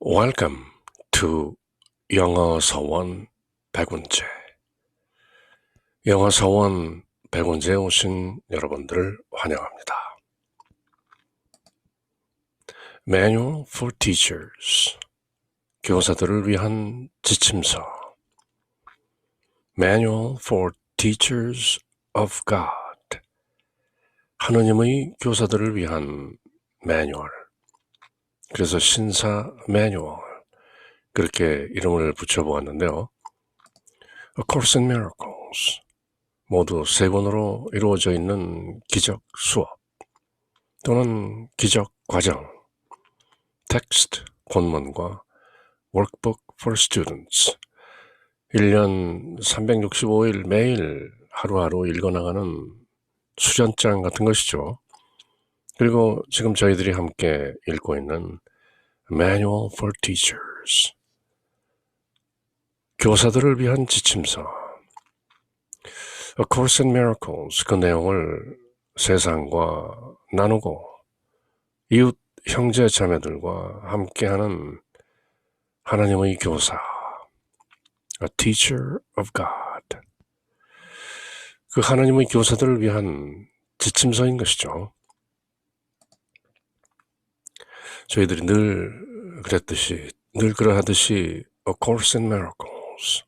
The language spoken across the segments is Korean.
Welcome to 영어 서원 백운재. 영어 서원 백운재에 오신 여러분들을 환영합니다. Manual for Teachers, 교사들을 위한 지침서. Manual for Teachers of God, 하느님의 교사들을 위한 매뉴얼. 그래서 신사 매뉴얼, 그렇게 이름을 붙여보았는데요. A Course in Miracles, 모두 세 권으로 이루어져 있는 기적 수업 또는 기적 과정, 텍스트, 본문과 Workbook for Students, 1년 365일 매일 하루하루 읽어나가는 수전장 같은 것이죠. 그리고 지금 저희들이 함께 읽고 있는 Manual for Teachers, 교사들을 위한 지침서. A Course in Miracles, 그 내용을 세상과 나누고 이웃 형제 자매들과 함께하는 하나님의 교사, A Teacher of God, 그 하나님의 교사들을 위한 지침서인 것이죠. 저희들이 늘 그랬듯이, 늘 그러하듯이 A Course in Miracles,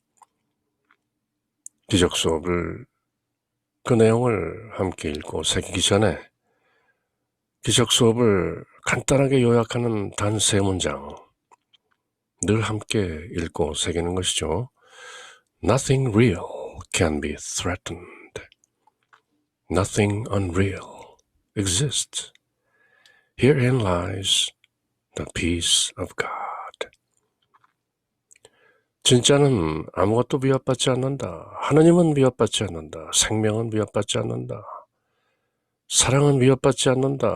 기적 수업을, 그 내용을 함께 읽고 새기기 전에 기적 수업을 간단하게 요약하는 단 세 문장 늘 함께 읽고 새기는 것이죠. Nothing real can be threatened. Nothing unreal exists. Herein lies the peace of God. 진짜는 아무것도 위협받지 않는다. 하느님은 위협받지 않는다. 생명은 위협받지 않는다. 사랑은 위협받지 않는다.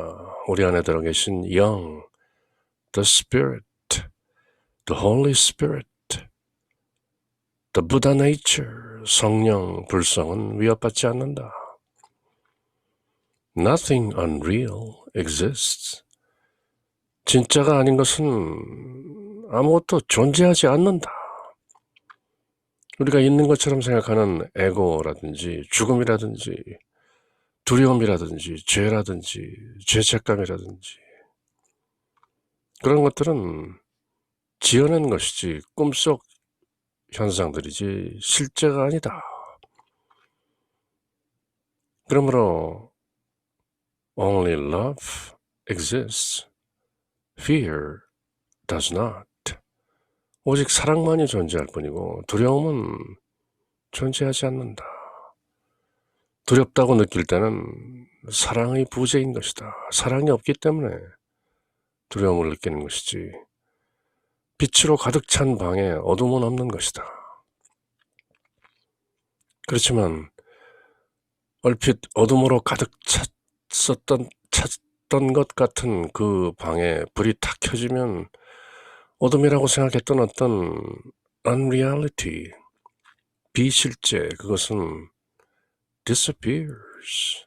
우리 안에 들어 계신 영, the Spirit, the Holy Spirit, the Buddha nature, 성령, 불성은 위협받지 않는다. Nothing unreal exists. 진짜가 아닌 것은 아무것도 존재하지 않는다. 우리가 있는 것처럼 생각하는 에고라든지 죽음이라든지 두려움이라든지 죄라든지 죄책감이라든지 그런 것들은 지어낸 것이지 꿈속 현상들이지 실제가 아니다. 그러므로 only love exists. Fear does not. 오직 사랑만이 존재할 뿐이고 두려움은 존재하지 않는다. 두렵다고 느낄 때는 사랑의 부재인 것이다. 사랑이 없기 때문에 두려움을 느끼는 것이지, 빛으로 가득 찬 방에 어둠은 없는 것이다. 그렇지만 얼핏 어둠으로 가득 찼던 것 같은 그 방에 불이 탁 켜지면 어둠이라고 생각했던 어떤 unreality, 비실제, 그것은 disappears,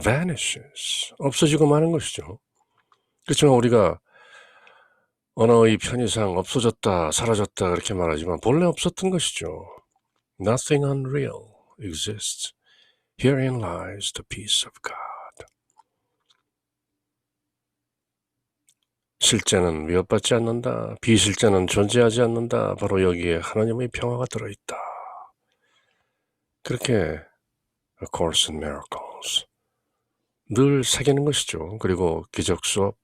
vanishes, 없어지고 마는 것이죠. 그렇지만 우리가 언어의 편의상 없어졌다, 사라졌다 그렇게 말하지만 본래 없었던 것이죠. Nothing unreal exists. Herein lies the peace of God. 실제는 위협받지 않는다. 비실제는 존재하지 않는다. 바로 여기에 하나님의 평화가 들어있다. 그렇게 A Course in Miracles, 늘 새기는 것이죠. 그리고 기적 수업,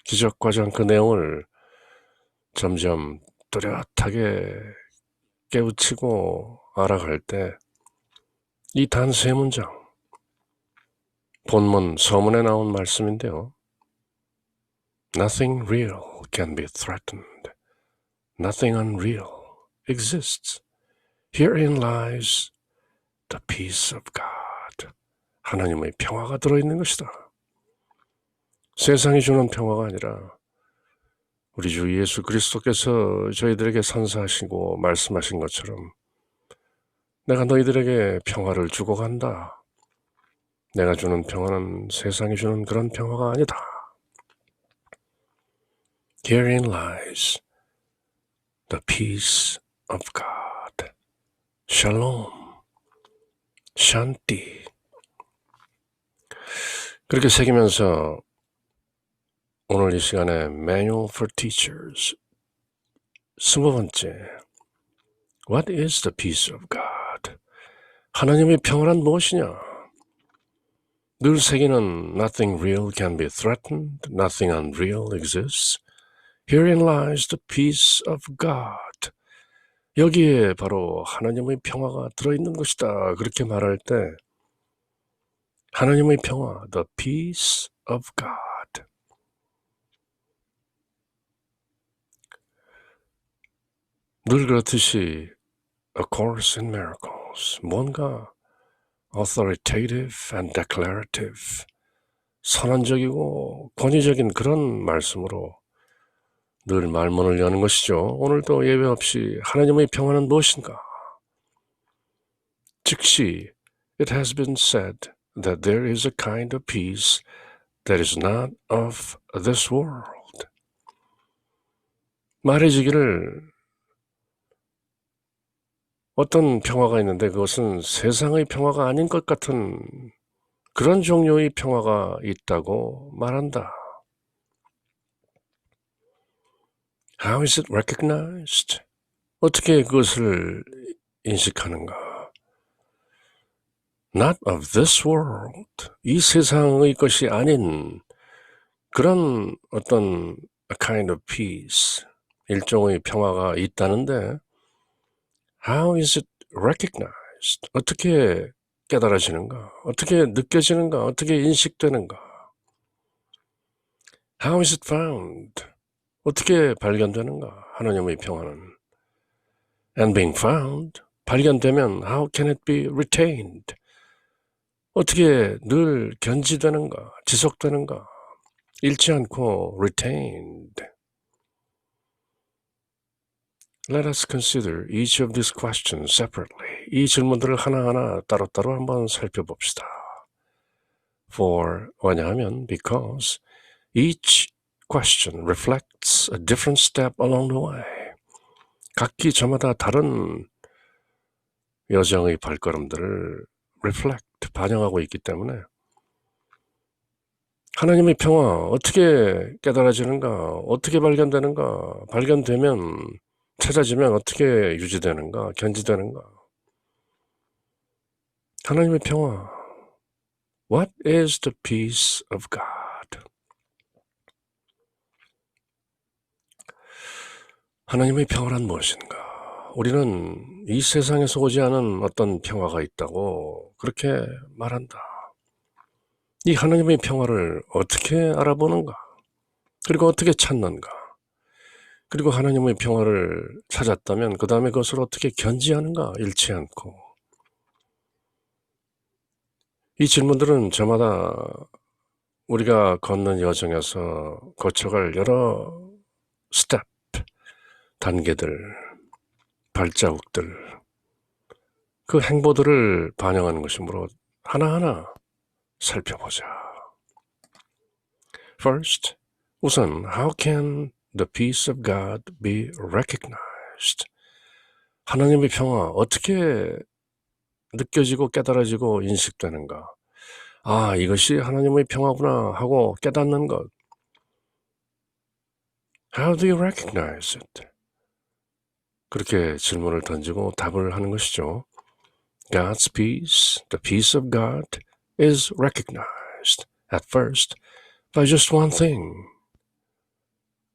기적 과정 그 내용을 점점 뚜렷하게 깨우치고 알아갈 때 이 단 세 문장, 본문 서문에 나온 말씀인데요. Nothing real can be threatened. Nothing unreal exists. Herein lies the peace of God. 하나님의 평화가 들어있는 것이다. 세상이 주는 평화가 아니라 우리 주 예수 그리스도께서 저희들에게 선사하시고 말씀하신 것처럼 내가 너희들에게 평화를 주고 간다. 내가 주는 평화는 세상이 주는 그런 평화가 아니다. Herein lies the peace of God. Shalom, Shanti. 그렇게 새기면서 오늘 이 시간에 Manual for Teachers 20번째 What is the peace of God? 하나님의 평안은 무엇이냐? 늘 새기는 Nothing real can be threatened, nothing unreal exists. Herein lies the peace of God. 여기에 바로 하나님의 평화가 들어있는 것이다. 그렇게 말할 때 하나님의 평화, the peace of God. 늘 그렇듯이 A Course in Miracles, 뭔가 authoritative and declarative, 선언적이고 권위적인 그런 말씀으로 늘 말문을 여는 것이죠. 오늘도 예외 없이 하나님의 평화는 무엇인가? 즉시 It has been said that there is a kind of peace that is not of this world. 말해지기를 어떤 평화가 있는데 그것은 세상의 평화가 아닌 것 같은 그런 종류의 평화가 있다고 말한다. How is it recognized? 어떻게 그것을 인식하는가? Not of this world. 이 세상의 것이 아닌 그런 어떤 a kind of peace, 일종의 평화가 있다는데 How is it recognized? 어떻게 깨달아지는가? 어떻게 느껴지는가? 어떻게 인식되는가? How is it found? 어떻게 발견되는가? 하나님의 평화는. And being found, 발견되면 how can it be retained? 어떻게 늘 견지되는가? 지속되는가? 잃지 않고 retained. Let us consider each of these questions separately. 이 질문들을 하나하나 따로따로 한번 살펴봅시다. 왜냐하면 because each question reflects a different step along the way. 각기 저마다 다른 여정의 발걸음들을 reflect, 반영하고 있기 때문에 하나님의 평화 어떻게 깨달아지는가, 어떻게 발견되는가, 발견되면 찾아지면 어떻게 유지되는가, 견지되는가. 하나님의 평화. What is the peace of God? 하나님의 평화란 무엇인가? 우리는 이 세상에서 오지 않은 어떤 평화가 있다고 그렇게 말한다. 이 하나님의 평화를 어떻게 알아보는가? 그리고 어떻게 찾는가? 그리고 하나님의 평화를 찾았다면 그 다음에 그것을 어떻게 견지하는가? 잃지 않고. 이 질문들은 저마다 우리가 걷는 여정에서 거쳐갈 여러 스텝, 단계들, 발자국들, 그 행보들을 반영하는 것이므로 하나하나 살펴보자. First, 우선 how can the peace of God be recognized? 하나님의 평화 어떻게 느껴지고 깨달아지고 인식되는가? 아, 이것이 하나님의 평화구나 하고 깨닫는 것. How do you recognize it? 그렇게 질문을 던지고 답을 하는 것이죠. God's peace, the peace of God, is recognized at first by just one thing.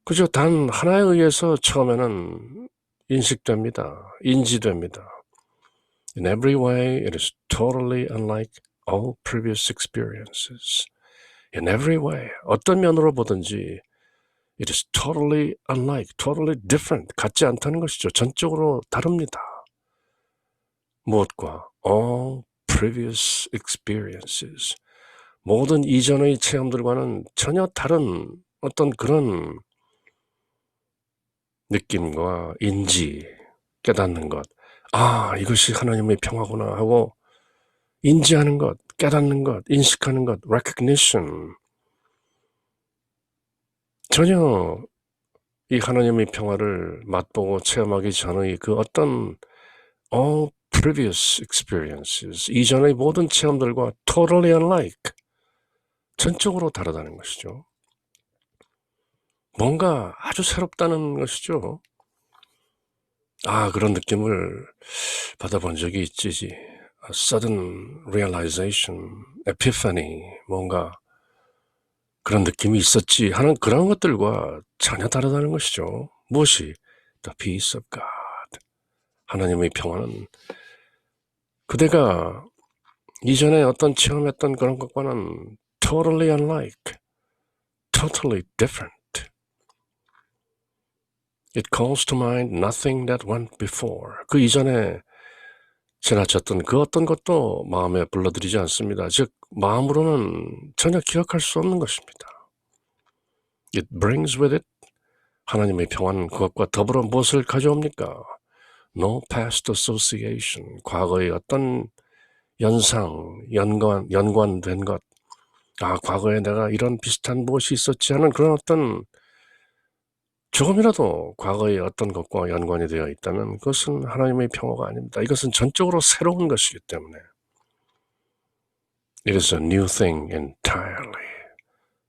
그저 단 하나에 의해서 처음에는 인식됩니다. 인지됩니다. In every way, it is totally unlike all previous experiences. In every way, 어떤 면으로 보든지 it is totally unlike, totally different, 같지 않다는 것이죠. 전적으로 다릅니다. 무엇과? All previous experiences. 모든 이전의 체험들과는 전혀 다른 어떤 그런 느낌과 인지, 깨닫는 것. 아, 이것이 하나님의 평화구나 하고 인지하는 것, 깨닫는 것, 인식하는 것, recognition. 전혀 이 하나님의 평화를 맛보고 체험하기 전의 그 어떤 all previous experiences, 이전의 모든 체험들과 totally unlike, 전적으로 다르다는 것이죠. 뭔가 아주 새롭다는 것이죠. 그런 느낌을 받아본 적이 있지. A sudden realization, epiphany, 뭔가 그런 느낌이 있었지 하는 그런 것들과 전혀 다르다는 것이죠. 무엇이? The peace of God. 하나님의 평화는 그대가 이전에 어떤 체험했던 그런 것과는 totally unlike, totally different. It calls to mind nothing that went before. 그 이전에 지나쳤던 그 어떤 것도 마음에 불러들이지 않습니다. 즉 마음으로는 전혀 기억할 수 없는 것입니다. It brings with it, 하나님의 평화는 그것과 더불어 무엇을 가져옵니까? No past association, 과거의 어떤 연상, 연관된 것, 과거에 내가 이런 비슷한 무엇이 있었지 하는 그런 어떤 조금이라도 과거의 어떤 것과 연관이 되어 있다면 그것은 하나님의 평화가 아닙니다. 이것은 전적으로 새로운 것이기 때문에 It is a new thing entirely.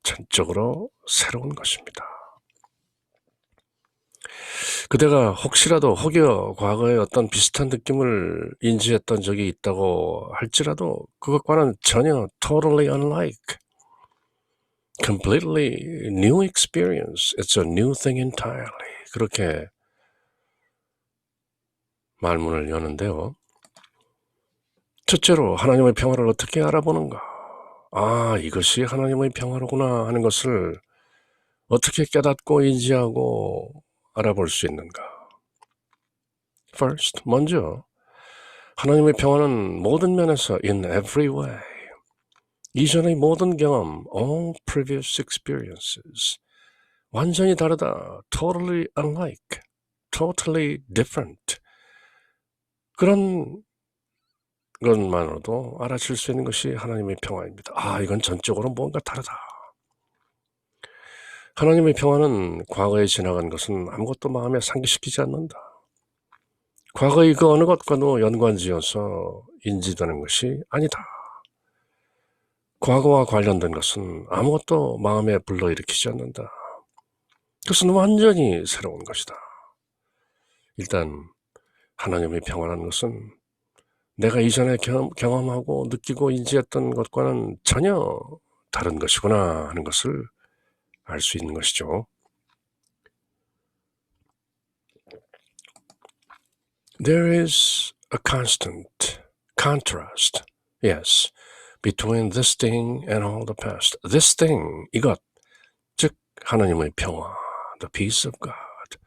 전적으로 새로운 것입니다. 그대가 혹여 과거에 어떤 비슷한 느낌을 인지했던 적이 있다고 할지라도 그것과는 전혀 totally unlike, completely new experience. It's a new thing entirely. 그렇게 말문을 여는데요. 첫째로 하나님의 평화를 어떻게 알아보는가? 이것이 하나님의 평화로구나 하는 것을 어떻게 깨닫고 인지하고 알아볼 수 있는가? First, 먼저 하나님의 평화는 모든 면에서 in every way, 이전의 모든 경험, all previous experiences, 완전히 다르다, totally unlike, totally different, 그런 것만으로도 알아챌 수 있는 것이 하나님의 평화입니다. 이건 전적으로 뭔가 다르다. 하나님의 평화는 과거에 지나간 것은 아무것도 마음에 상기시키지 않는다. 과거의 그 어느 것과도 연관지어서 인지되는 것이 아니다. 과거와 관련된 것은 아무것도 마음에 불러일으키지 않는다. 그것은 완전히 새로운 것이다. 일단 하나님의 평화라는 것은 내가 이전에 경험하고 느끼고 인지했던 것과는 전혀 다른 것이구나 하는 것을 알 수 있는 것이죠. There is a constant contrast, yes, between this thing and all the past. This thing, 이것, 즉 하나님의 평화, the peace of God.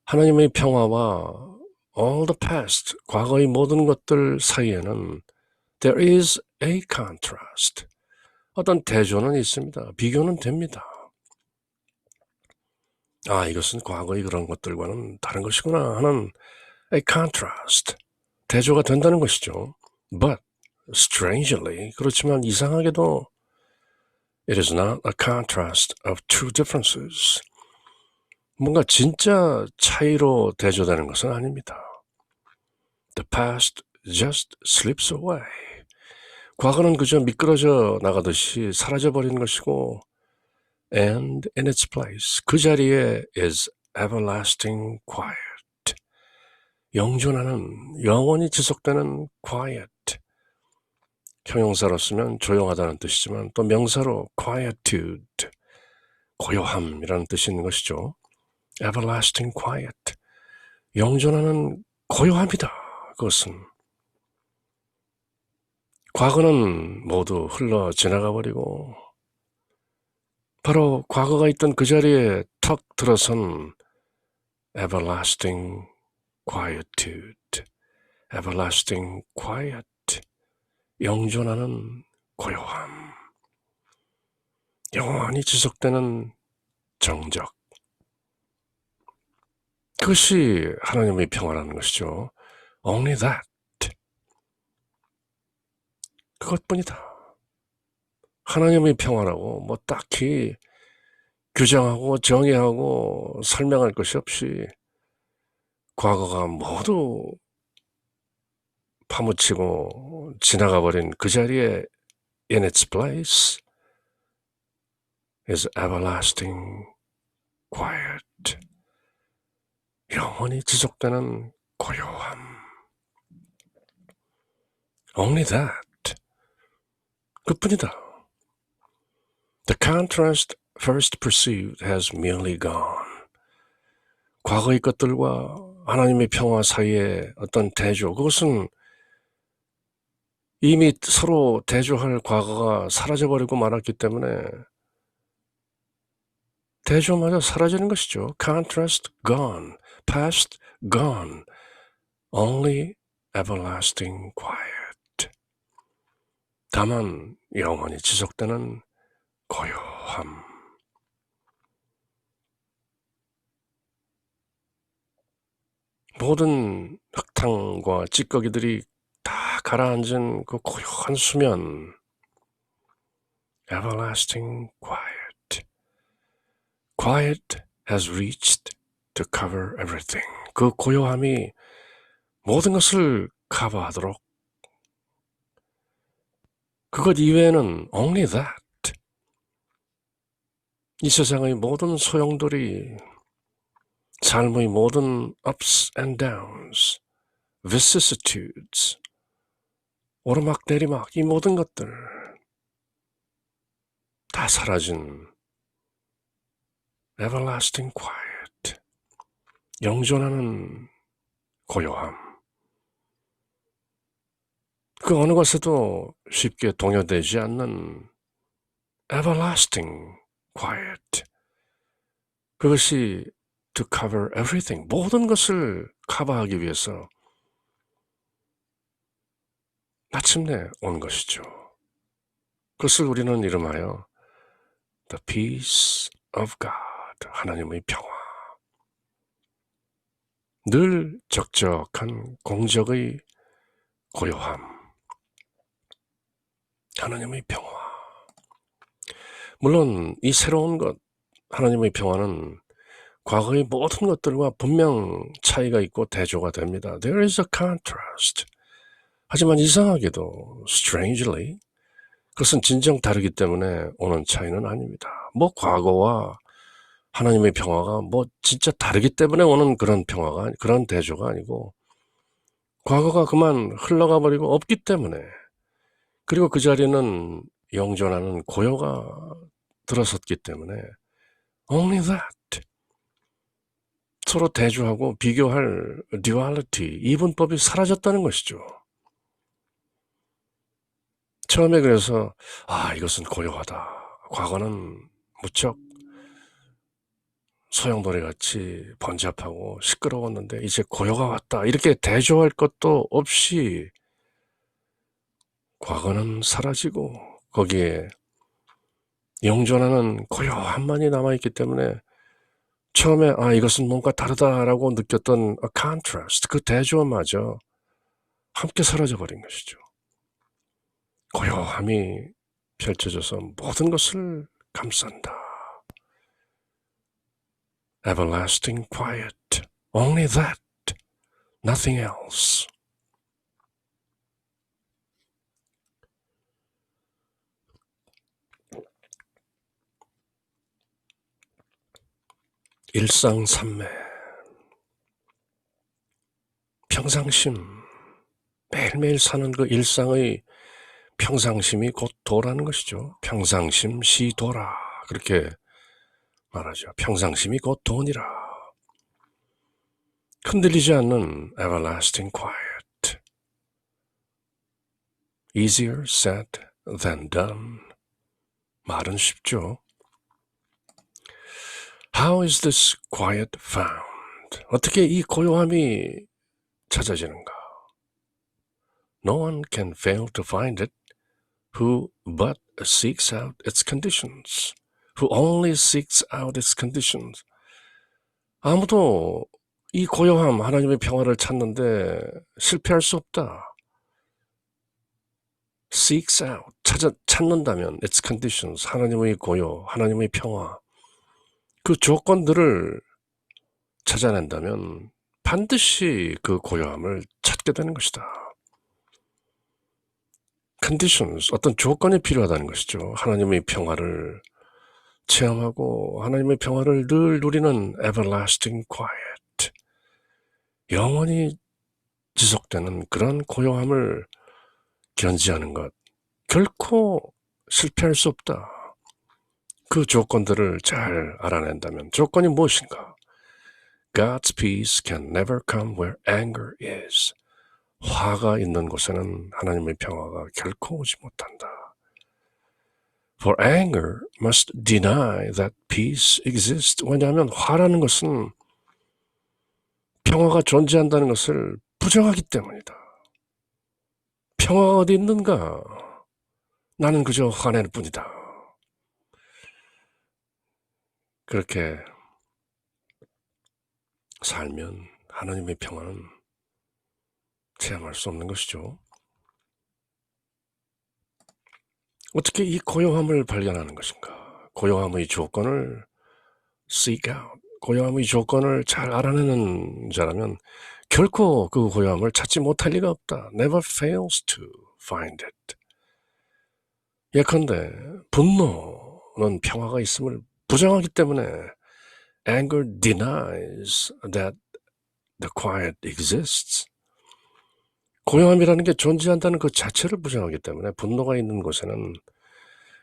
하나님의 평화와 all the past, 과거의 모든 것들 사이에는 there is a contrast. 어떤 대조는 있습니다. 비교는 됩니다. 이것은 과거의 그런 것들과는 다른 것이구나 하는 a contrast. 대조가 된다는 것이죠. But strangely, 그렇지만 이상하게도 it is not a contrast of true differences. 뭔가 진짜 차이로 대조되는 것은 아닙니다. The past just slips away. 과거는 그저 미끄러져 나가듯이 사라져버린 것이고 and in its place, 그 자리에 is everlasting quiet. 영존하는, 영원히 지속되는 quiet. 형용사로 쓰면 조용하다는 뜻이지만 또 명사로 quietude, 고요함이라는 뜻이 있는 것이죠. everlasting quiet, 영존하는 고요함이다. 그것은 과거는 모두 흘러 지나가 버리고 바로 과거가 있던 그 자리에 턱 들어선 everlasting quietude, everlasting quiet, 영존하는 고요함, 영원히 지속되는 정적. 그것이 하나님의 평화라는 것이죠. Only that. 그것뿐이다. 하나님의 평화라고 딱히 규정하고 정의하고 설명할 것이 없이 과거가 모두 파묻히고 지나가 버린 그 자리에 in its place is everlasting quiet. 영원히 지속되는 고요함. Only that. 그뿐이다. The contrast first perceived has merely gone. 과거의 것들과 하나님의 평화 사이의 어떤 대조, 그것은 이미 서로 대조할 과거가 사라져버리고 말았기 때문에 대조마저 사라지는 것이죠. Contrast gone, past gone, only everlasting quiet. 다만 영원히 지속되는 고요함. 모든 흙탕과 찌꺼기들이 다 가라앉은 그 고요한 수면. Everlasting quiet. Quiet has reached to cover everything. 그 고요함이 모든 것을 커버하도록 그것 이외에는 only that. 이 세상의 모든 소용돌이, 삶의 모든 ups and downs, vicissitudes, 오르막 내리막, 이 모든 것들 다 사라진 everlasting quiet, 영존하는 고요함. 그 어느 것에도 쉽게 동요되지 않는 everlasting quiet. 그것이 to cover everything, 모든 것을 커버하기 위해서 마침내 온 것이죠. 그것을 우리는 이름하여 The peace of God, 하나님의 평화. 늘 적적한 공적의 고요함, 하나님의 평화. 물론 이 새로운 것, 하나님의 평화는 과거의 모든 것들과 분명 차이가 있고 대조가 됩니다. There is a contrast. 하지만 이상하게도 strangely 그것은 진정 다르기 때문에 오는 차이는 아닙니다. 뭐 과거와 하나님의 평화가 뭐 진짜 다르기 때문에 오는 그런 평화가, 그런 대조가 아니고 과거가 그만 흘러가 버리고 없기 때문에, 그리고 그 자리는 영존하는 고요가 들어섰기 때문에 only that. 서로 대조하고 비교할 duality, 이분법이 사라졌다는 것이죠. 처음에 그래서 이것은 고요하다. 과거는 무척 소용돌이같이 번잡하고 시끄러웠는데 이제 고요가 왔다. 이렇게 대조할 것도 없이 과거는 사라지고 거기에 영존하는 고요함만이 남아있기 때문에 처음에 이것은 뭔가 다르다라고 느꼈던 a contrast, 그 대조마저 함께 사라져버린 것이죠. 고요함이 펼쳐져서 모든 것을 감싼다. Everlasting quiet. Only that. Nothing else. 일상산매. 평상심. 매일매일 사는 그 일상의 평상심이 곧 도라는 것이죠. 평상심 시도라. 그렇게 말하죠. 평상심이 곧 돈이라. 흔들리지 않는 everlasting quiet. Easier said than done. 말은 쉽죠. How is this quiet found? 어떻게 이 고요함이 찾아지는가? No one can fail to find it who but seeks out its conditions. Who only seeks out its conditions. 아무도 이 고요함, 하나님의 평화를 찾는데 실패할 수 없다. seeks out, 찾는다면 its conditions, 하나님의 고요, 하나님의 평화. 그 조건들을 찾아낸다면 반드시 그 고요함을 찾게 되는 것이다. conditions, 어떤 조건이 필요하다는 것이죠. 하나님의 평화를 체험하고 하나님의 평화를 늘 누리는 everlasting quiet, 영원히 지속되는 그런 고요함을 견지하는 것, 결코 실패할 수 없다. 그 조건들을 잘 알아낸다면, 조건이 무엇인가? God's peace can never come where anger is. 화가 있는 곳에는 하나님의 평화가 결코 오지 못한다. For anger must deny that peace exists. 왜냐하면 화라는 것은 평화가 존재한다는 것을 부정하기 때문이다. 평화가 어디 있는가? 나는 그저 화낼 뿐이다. 그렇게 살면 하나님의 평화는 체험할 수 없는 것이죠. 어떻게 이 고요함을 발견하는 것인가? 고요함의 조건을 seek out, 고요함의 조건을 잘 알아내는 자라면 결코 그 고요함을 찾지 못할 리가 없다. Never fails to find it. 예컨대 분노는 평화가 있음을 부정하기 때문에 anger denies that the quiet exists. 고요함이라는 게 존재한다는 그 자체를 부정하기 때문에 분노가 있는 곳에는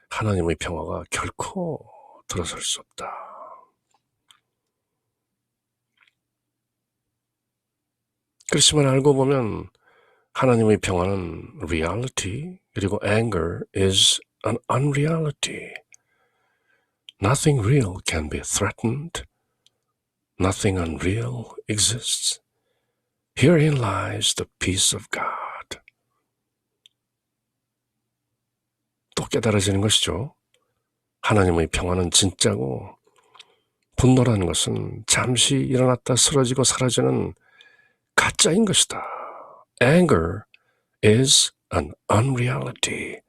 하나님의 평화가 결코 들어설 수 없다. 그렇지만 알고 보면 하나님의 평화는 reality, 그리고 anger is an unreality. Nothing real can be threatened. Nothing unreal exists. Herein lies the peace of God. 또 깨달아지는 것이죠. 하나님의 평화는 진짜고 분노라는 것은 잠시 일어났다 쓰러지고 사라지는 가짜인 것이다. Anger is an unreality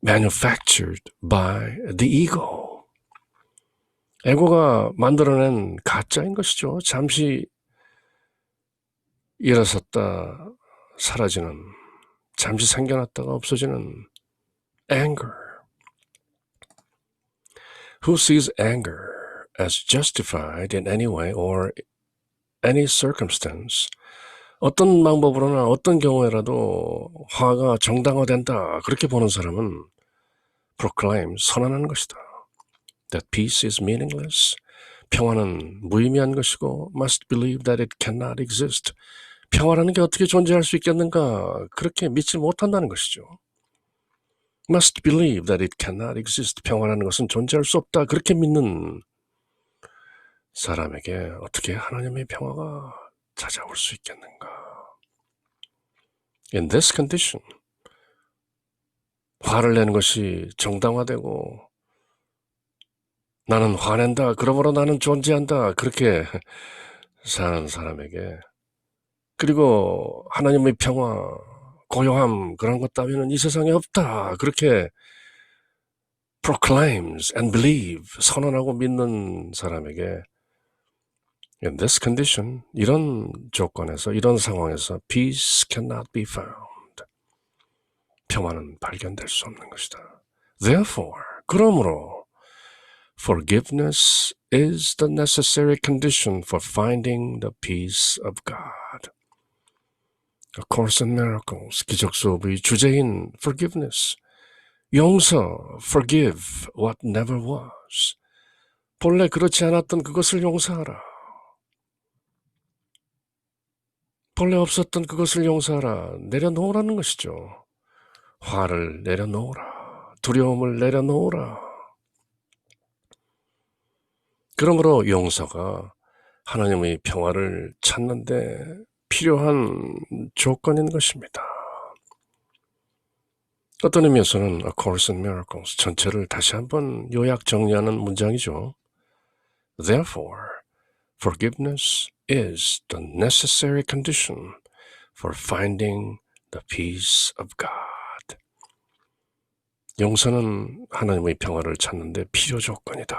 manufactured by the ego. 에고가 만들어낸 가짜인 것이죠. 잠시 일어섰다 사라지는, 잠시 생겨났다가 없어지는 anger. Who sees anger as justified in any way or any circumstance? 어떤 방법으로나 어떤 경우에라도 화가 정당화된다, 그렇게 보는 사람은 proclaim, 선언하는 것이다. That peace is meaningless. 평화는 무의미한 것이고 must believe that it cannot exist. 평화라는 게 어떻게 존재할 수 있겠는가, 그렇게 믿지 못한다는 것이죠. must believe that it cannot exist. 평화라는 것은 존재할 수 없다, 그렇게 믿는 사람에게 어떻게 하나님의 평화가 찾아올 수 있겠는가? In this condition, 화를 내는 것이 정당화되고 나는 화낸다, 그러므로 나는 존재한다, 그렇게 사는 사람에게, 그리고 하나님의 평화, 고요함, 그런 것 따위는 이 세상에 없다, 그렇게 proclaims and believe, 선언하고 믿는 사람에게 in this condition, 이런 조건에서, 이런 상황에서 peace cannot be found. 평화는 발견될 수 없는 것이다. Therefore, 그러므로 forgiveness is the necessary condition for finding the peace of God. A Course in Miracles, 기적 수업의 주제인 forgiveness, 용서, forgive what never was. 본래 그렇지 않았던 그것을 용서하라. 본래 없었던 그것을 용서하라. 내려놓으라는 것이죠. 화를 내려놓으라. 두려움을 내려놓으라. 그러므로 용서가 하나님의 평화를 찾는데 필요한 조건인 것입니다. 어떤 의미에서는 A Course in Miracles 전체를 다시 한번 요약 정리하는 문장이죠. Therefore, forgiveness is the necessary condition for finding the peace of God. 용서는 하나님의 평화를 찾는 데 필요 조건이다.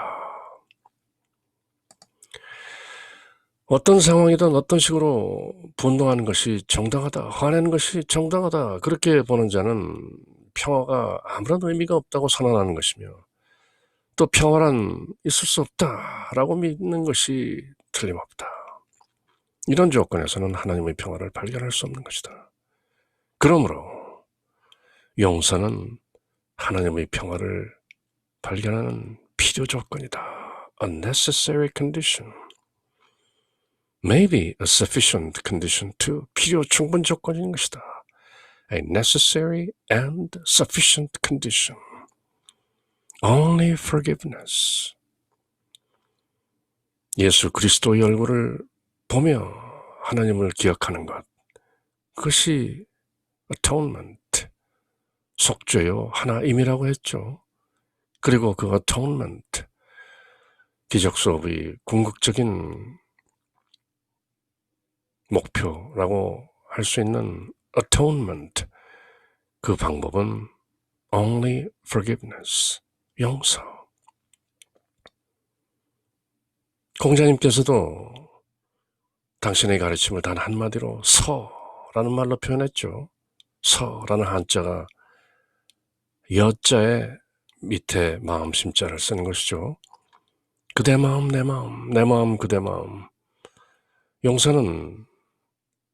어떤 상황이든 어떤 식으로 분노하는 것이 정당하다, 화내는 것이 정당하다, 그렇게 보는 자는 평화가 아무런 의미가 없다고 선언하는 것이며, 또 평화란 있을 수 없다라고 믿는 것이 틀림없다. 이런 조건에서는 하나님의 평화를 발견할 수 없는 것이다. 그러므로 용서는 하나님의 평화를 발견하는 필요 조건이다. A necessary condition. Maybe a sufficient condition too. 필요 충분 조건인 것이다. A necessary and sufficient condition. Only forgiveness. 예수 그리스도의 얼굴을 보며 하나님을 기억하는 것. 그것이 atonement, 속죄요 하나임이라고 했죠. 그리고 그 atonement, 기적 수업의 궁극적인 목표라고 할 수 있는 atonement, 그 방법은 only forgiveness, 용서. 공자님께서도 당신의 가르침을 단 한마디로 서라는 말로 표현했죠. 서라는 한자가 여자의 밑에 마음 심자를 쓰는 것이죠. 그대 마음 내 마음, 내 마음 그대 마음. 용서는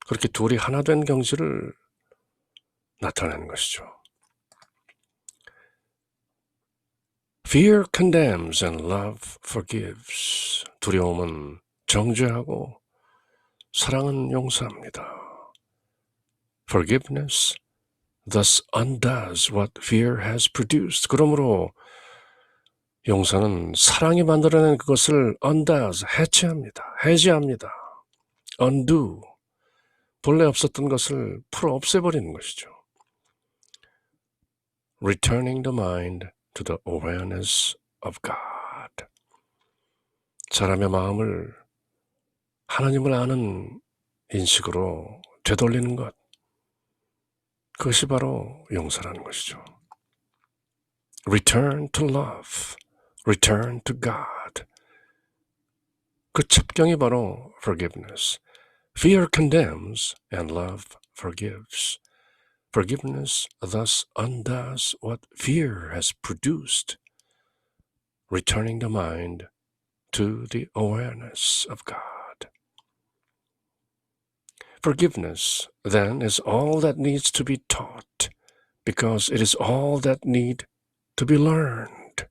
그렇게 둘이 하나 된 경지를 나타내는 것이죠. Fear condemns and love forgives. 두려움은 정죄하고 사랑은 용서합니다. Forgiveness thus undoes what fear has produced. 그러므로 용서는 사랑이 만들어낸 그것을 undoes, 해제합니다. undo, 본래 없었던 것을 풀어 없애버리는 것이죠. Returning the mind to the awareness of God. 사람의 마음을 하나님을 아는 인식으로 되돌리는 것. 그것이 바로 용서라는 것이죠. Return to love. Return to God. 그 첩경이 바로 forgiveness. Fear condemns and love forgives. Forgiveness thus undoes what fear has produced, returning the mind to the awareness of God. Forgiveness, then, is all that needs to be taught, because it is all that need to be learned.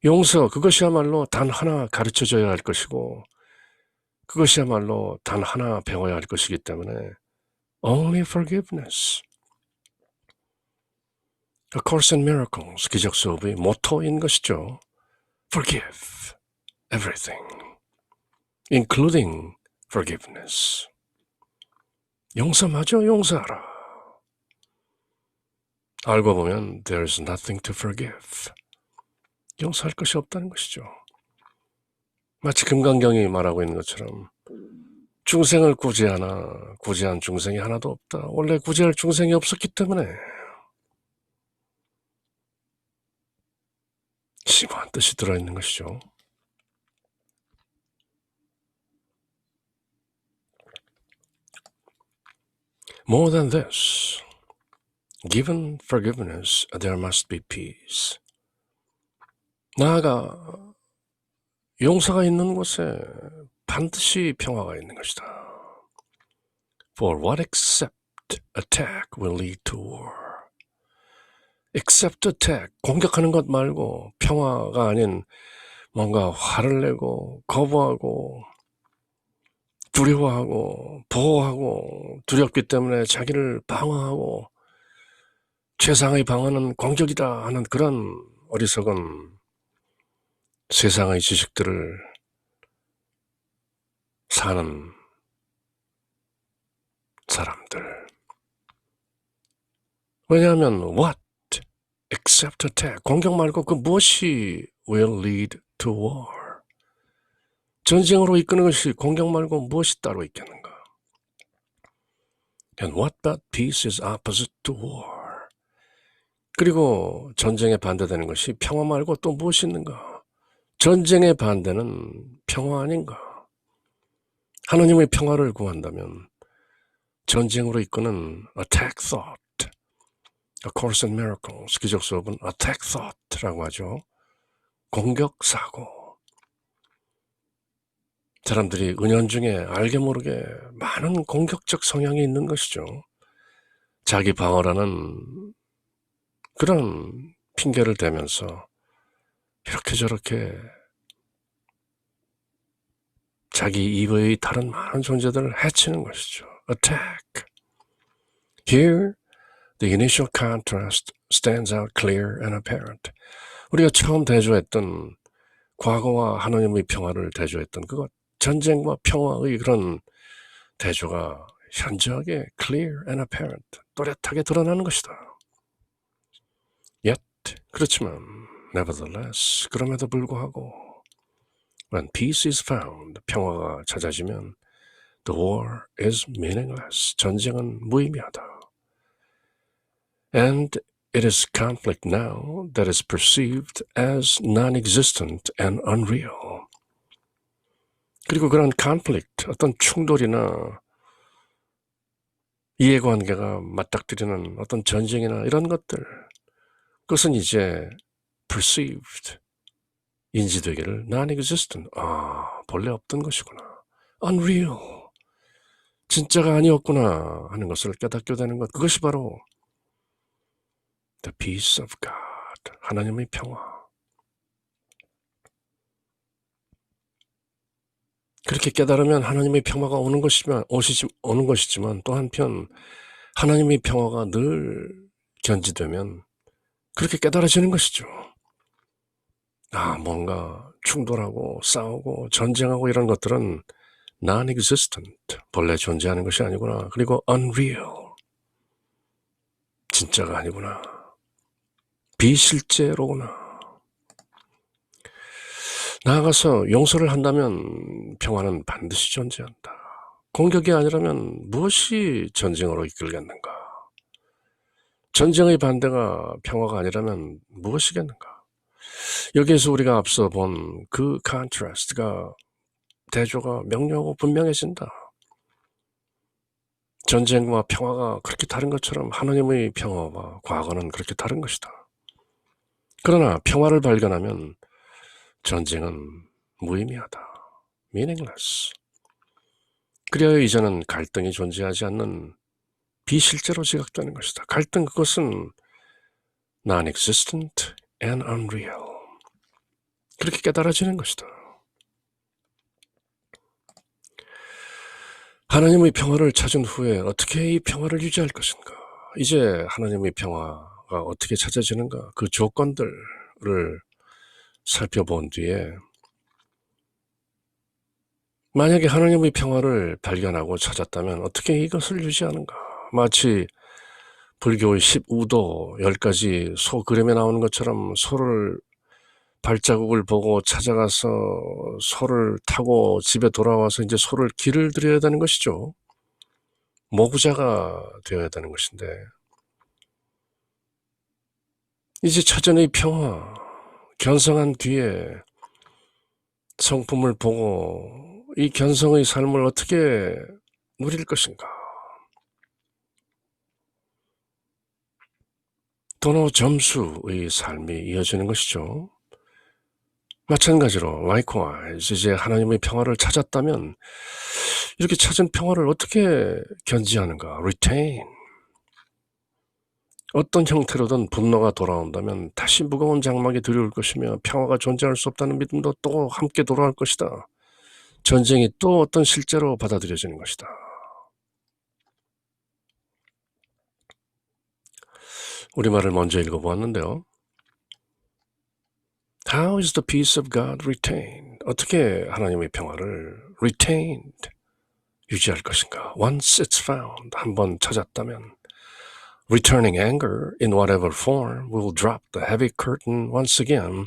용서, 그것이야말로 단 하나 가르쳐줘야 할 것이고, 그것이야말로 단 하나 배워야 할 것이기 때문에 only forgiveness. A Course in Miracles, 기적 수업의 모토인 것이죠. Forgive everything, including forgiveness. 용서마저 용서하라. 알고 보면 there's nothing to forgive. 용서할 것이 없다는 것이죠. 마치 금강경이 말하고 있는 것처럼 중생을 구제한 중생이 하나도 없다. 원래 구제할 중생이 없었기 때문에 심오한 뜻이 들어있는 것이죠. More than this, given forgiveness, there must be peace. 나아가 용서가 있는 곳에 반드시 평화가 있는 것이다. For what except attack will lead to war? Except attack, 공격하는 것 말고 평화가 아닌 뭔가 화를 내고 거부하고 두려워하고 보호하고 두렵기 때문에 자기를 방어하고 최상의 방어는 공격이다 하는 그런 어리석은 세상의 지식들을 사는 사람들. 왜냐하면 what except attack, 공격 말고 그 무엇이 will lead to war? 전쟁으로 이끄는 것이 공격 말고 무엇이 따로 있겠는가? And what but peace is opposite to war? 그리고 전쟁에 반대되는 것이 평화 말고 또 무엇이 있는가? 전쟁의 반대는 평화 아닌가? 하나님의 평화를 구한다면 전쟁으로 이끄는 attack thought, A Course in Miracles, 기적 수업은 attack thought라고 하죠. 공격 사고. 사람들이 은연중에 알게 모르게 많은 공격적 성향이 있는 것이죠. 자기 방어라는 그런 핑계를 대면서 이렇게 저렇게 자기 이외의 다른 많은 존재들을 해치는 것이죠. Attack. Here, the initial contrast stands out clear and apparent. 우리가 처음 대조했던 과거와 하나님의 평화를 대조했던 그것, 전쟁과 평화의 그런 대조가 현저하게 clear and apparent, 또렷하게 드러나는 것이다. Yet, 그렇지만, nevertheless, 그럼에도 불구하고 when peace is found, 평화가 찾아지면 the war is meaningless, 전쟁은 무의미하다. And it is conflict now that is perceived as non-existent and unreal. 그리고 그런 conflict, 어떤 충돌이나 이해관계가 맞닥뜨리는 어떤 전쟁이나 이런 것들, 그것은 이제 perceived, 인지되기를 non-existent, 본래 없던 것이구나. unreal, 진짜가 아니었구나 하는 것을 깨닫게 되는 것, 그것이 바로 the peace of God, 하나님의 평화. 그렇게 깨달으면 하나님의 평화가 오는 것이지만 또 한편 하나님의 평화가 늘 견지되면 그렇게 깨달아지는 것이죠. 뭔가 충돌하고 싸우고 전쟁하고 이런 것들은 non-existent, 본래 존재하는 것이 아니구나. 그리고 unreal, 진짜가 아니구나. 비실제로구나. 나아가서 용서를 한다면 평화는 반드시 존재한다. 공격이 아니라면 무엇이 전쟁으로 이끌겠는가? 전쟁의 반대가 평화가 아니라면 무엇이겠는가? 여기에서 우리가 앞서 본 그 컨트라스트가, 대조가 명료하고 분명해진다. 전쟁과 평화가 그렇게 다른 것처럼 하나님의 평화와 과거는 그렇게 다른 것이다. 그러나 평화를 발견하면 전쟁은 무의미하다. meaningless. 그리하여 이제는 갈등이 존재하지 않는 비실제로 지각되는 것이다. 갈등, 그것은 non-existent and unreal. 그렇게 깨달아지는 것이다. 하나님의 평화를 찾은 후에 어떻게 이 평화를 유지할 것인가? 이제 하나님의 평화가 어떻게 찾아지는가? 그 조건들을 살펴본 뒤에 만약에 하나님의 평화를 발견하고 찾았다면 어떻게 이것을 유지하는가? 마치 불교의 10우도 10가지 소 그림에 나오는 것처럼 소를 발자국을 보고 찾아가서 소를 타고 집에 돌아와서 이제 소를 길을 들여야 되는 것이죠. 모구자가 되어야 되는 것인데, 이제 찾은 이 평화, 견성한 뒤에 성품을 보고 이 견성의 삶을 어떻게 누릴 것인가? 도노 점수의 삶이 이어지는 것이죠. 마찬가지로 likewise, 이제 하나님의 평화를 찾았다면 이렇게 찾은 평화를 어떻게 견지하는가? retain. 어떤 형태로든 분노가 돌아온다면 다시 무거운 장막이 들여올 것이며 평화가 존재할 수 없다는 믿음도 또 함께 돌아올 것이다. 전쟁이 또 어떤 실제로 받아들여지는 것이다. 우리말을 먼저 읽어보았는데요. How is the peace of God retained? 어떻게 하나님의 평화를 retained, 유지할 것인가? Once it's found, 한번 찾았다면 returning anger in whatever form will drop the heavy curtain once again,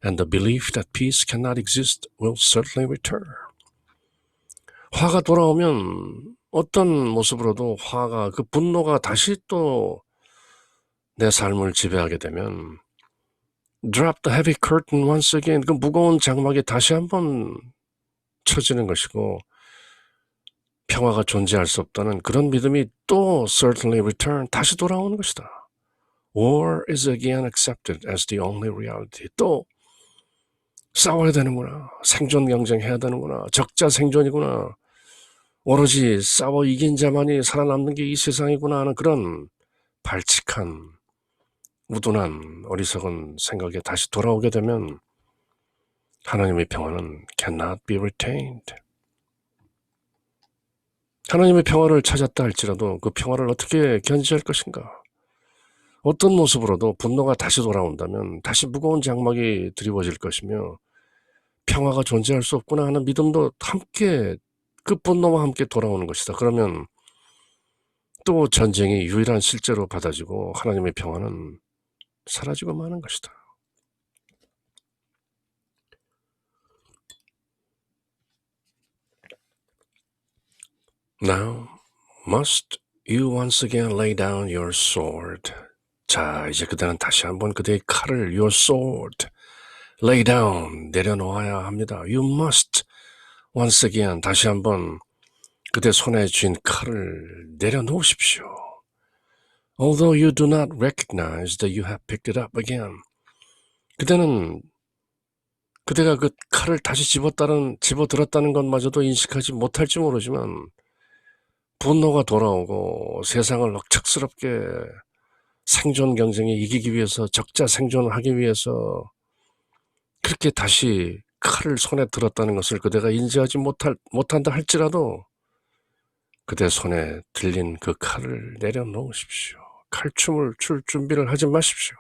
and the belief that peace cannot exist will certainly return. 화가 돌아오면 어떤 모습으로도 화가, 그 분노가 다시 또 내 삶을 지배하게 되면 drop the heavy curtain once again, 그 무거운 장막이 다시 한번 쳐지는 것이고, 평화가 존재할 수 없다는 그런 믿음이 또 certainly return, 다시 돌아오는 것이다. War is again accepted as the only reality. 또 싸워야 되는구나. 생존 경쟁해야 되는구나. 적자 생존이구나. 오로지 싸워 이긴 자만이 살아남는 게 이 세상이구나 하는 그런 발칙한 우둔한 어리석은 생각에 다시 돌아오게 되면 하나님의 평화는 cannot be retained. 하나님의 평화를 찾았다 할지라도 그 평화를 어떻게 견지할 것인가? 어떤 모습으로도 분노가 다시 돌아온다면 다시 무거운 장막이 드리워질 것이며 평화가 존재할 수 없구나 하는 믿음도 함께 그 분노와 함께 돌아오는 것이다. 그러면 또 전쟁이 유일한 실제로 받아지고 하나님의 평화는 사라지고 마는 것이다. Now must you once again lay down your sword. 자, 이제 그대는 다시 한번 그대의 칼을 your sword lay down 내려놓아야 합니다. You must once again 다시 한번 그대 손에 쥔 칼을 내려놓으십시오. Although you do not recognize that you have picked it up again. 그대가 그 칼을 다시 집어들었다는 것마저도 인식하지 못할지 모르지만 분노가 돌아오고 세상을 억척스럽게 생존 경쟁에 이기기 위해서 적자 생존을 하기 위해서 그렇게 다시 칼을 손에 들었다는 것을 그대가 인지하지 못한다 할지라도 그대 손에 들린 그 칼을 내려놓으십시오. 칼춤을 출 준비를 하지 마십시오.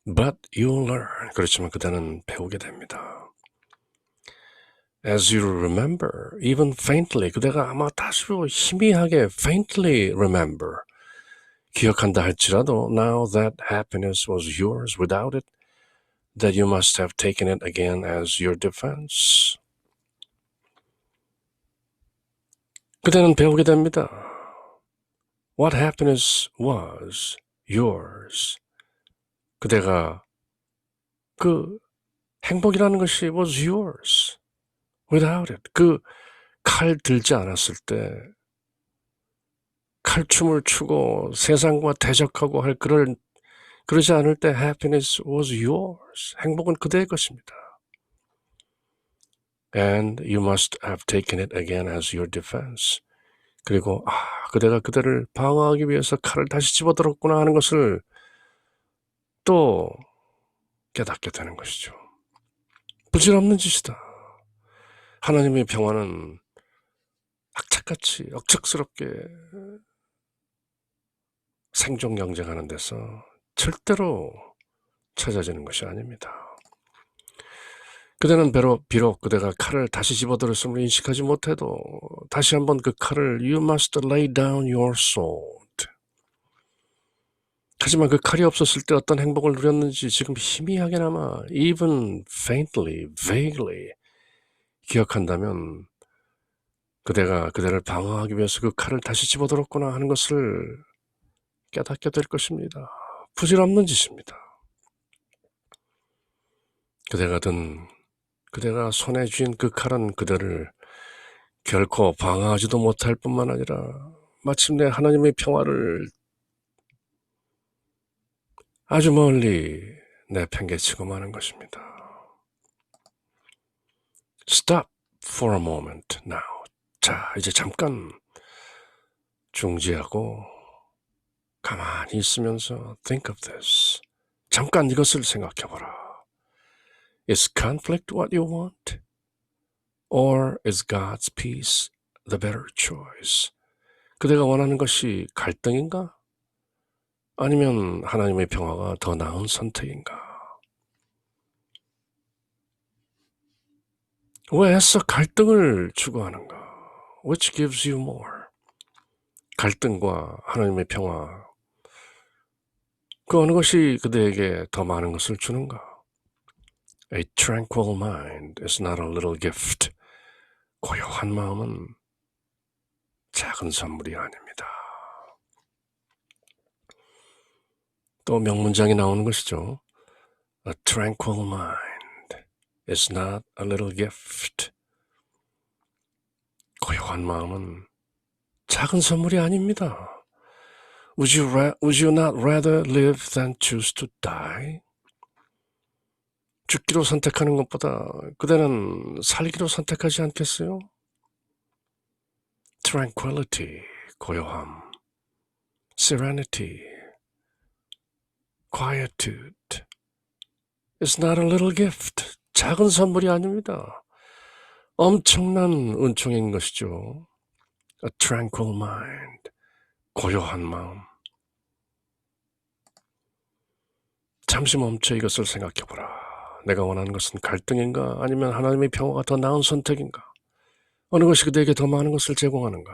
But you'll learn. 그렇지만 그대는 배우게 됩니다. As you remember, even faintly, 그대가 아마 다소 희미하게 faintly remember, 기억한다 할지라도 now that happiness was yours without it, that you must have taken it again as your defense. 그대는 배우게 됩니다. What happiness was yours. 그대가 그 행복이라는 것이 was yours without it. 그 칼 들지 않았을 때 칼춤을 추고 세상과 대적하고 그러지 않을 때 happiness was yours. 행복은 그대의 것입니다. And you must have taken it again as your defense. 그리고 그대가 그대를 방어하기 위해서 칼을 다시 집어들었구나 하는 것을 또 깨닫게 되는 것이죠. 부질없는 짓이다. 하나님의 평화는 악착같이 억척스럽게 생존 경쟁하는 데서 절대로 찾아지는 것이 아닙니다. 그대는 비록 그대가 칼을 다시 집어들었음을 인식하지 못해도 다시 한번 그 칼을 You must lay down your sword. 하지만 그 칼이 없었을 때 어떤 행복을 누렸는지 지금 희미하게나마 even faintly, vaguely 기억한다면 그대가 그대를 방어하기 위해서 그 칼을 다시 집어들었구나 하는 것을 깨닫게 될 것입니다. 부질없는 짓입니다. 그대가 손에 쥔 그 칼은 그대를 결코 방어하지도 못할 뿐만 아니라 마침내 하나님의 평화를 아주 멀리 내팽개치고 마는 것입니다. Stop for a moment now. 자, 이제 잠깐 중지하고 가만히 있으면서 think of this. 잠깐 이것을 생각해보라. Is conflict what you want? Or is God's peace the better choice? 그대가 원하는 것이 갈등인가? 아니면 하나님의 평화가 더 나은 선택인가? 왜 애써 갈등을 추구하는가? Which gives you more? 갈등과 하나님의 평화, 그 어느 것이 그대에게 더 많은 것을 주는가? A tranquil mind is not a little gift. 고요한 마음은 작은 선물이 아닙니다. 또 명문장이 나오는 것이죠. A tranquil mind is not a little gift. 고요한 마음은 작은 선물이 아닙니다. Would you not rather live than choose to die? 죽기로 선택하는 것보다 그대는 살기로 선택하지 않겠어요? Tranquility, 고요함. Serenity, quietude. It's not a little gift. 작은 선물이 아닙니다. 엄청난 은총인 것이죠. A tranquil mind, 고요한 마음. 잠시 멈춰 이것을 생각해보라. 내가 원하는 것은 갈등인가 아니면 하나님의 평화가 더 나은 선택인가? 어느 것이 그대에게 더 많은 것을 제공하는가?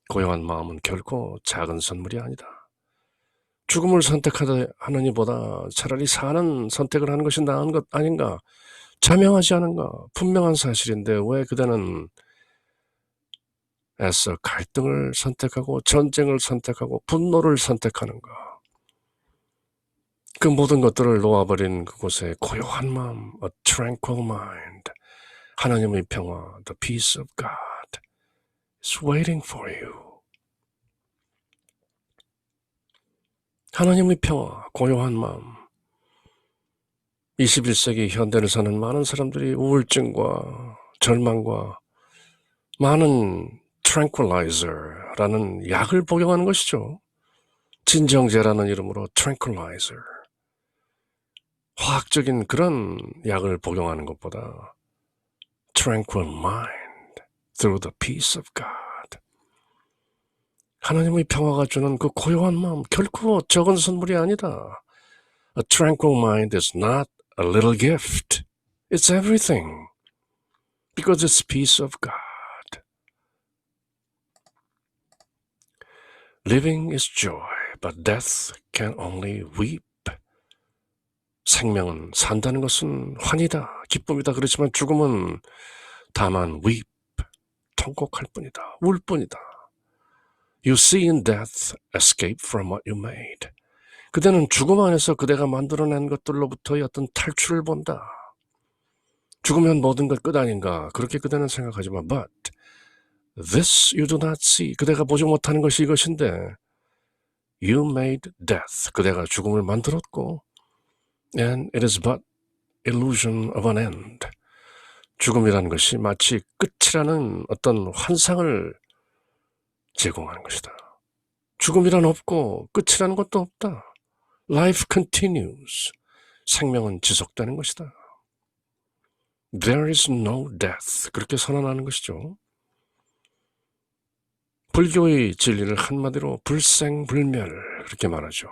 고요한 마음은 결코 작은 선물이 아니다. 죽음을 선택하느니보다 차라리 사는 선택을 하는 것이 나은 것 아닌가? 자명하지 않은가? 분명한 사실인데 왜 그대는 애써 갈등을 선택하고 전쟁을 선택하고 분노를 선택하는가? 그 모든 것들을 놓아버린 그곳에 고요한 마음, a tranquil mind, 하나님의 평화, the peace of God is waiting for you. 하나님의 평화, 고요한 마음. 21세기 현대를 사는 많은 사람들이 우울증과 절망과 많은 tranquilizer라는 약을 복용하는 것이죠. 진정제라는 이름으로 tranquilizer. 화학적인 그런 약을 복용하는 것보다 tranquil mind through the peace of God. 하나님의 평화가 주는 그 고요한 마음 결코 적은 선물이 아니다. A tranquil mind is not a little gift. It's everything. Because it's peace of God. Living is joy, but death can only weep. 생명은 산다는 것은 환희다, 기쁨이다. 그렇지만 죽음은 다만 weep, 통곡할 뿐이다, 울 뿐이다. You see in death escape from what you made. 그대는 죽음 안에서 그대가 만들어낸 것들로부터의 어떤 탈출을 본다. 죽으면 모든 것 끝 아닌가 그렇게 그대는 생각하지만 but this you do not see. 그대가 보지 못하는 것이 이것인데 you made death. 그대가 죽음을 만들었고 and it is but illusion of an end. 죽음이라는 것이 마치 끝이라는 어떤 환상을 제공하는 것이다. 죽음이란 없고 끝이라는 것도 없다. Life continues. 생명은 지속되는 것이다. There is no death. 그렇게 선언하는 것이죠. 불교의 진리를 한마디로 불생불멸 그렇게 말하죠.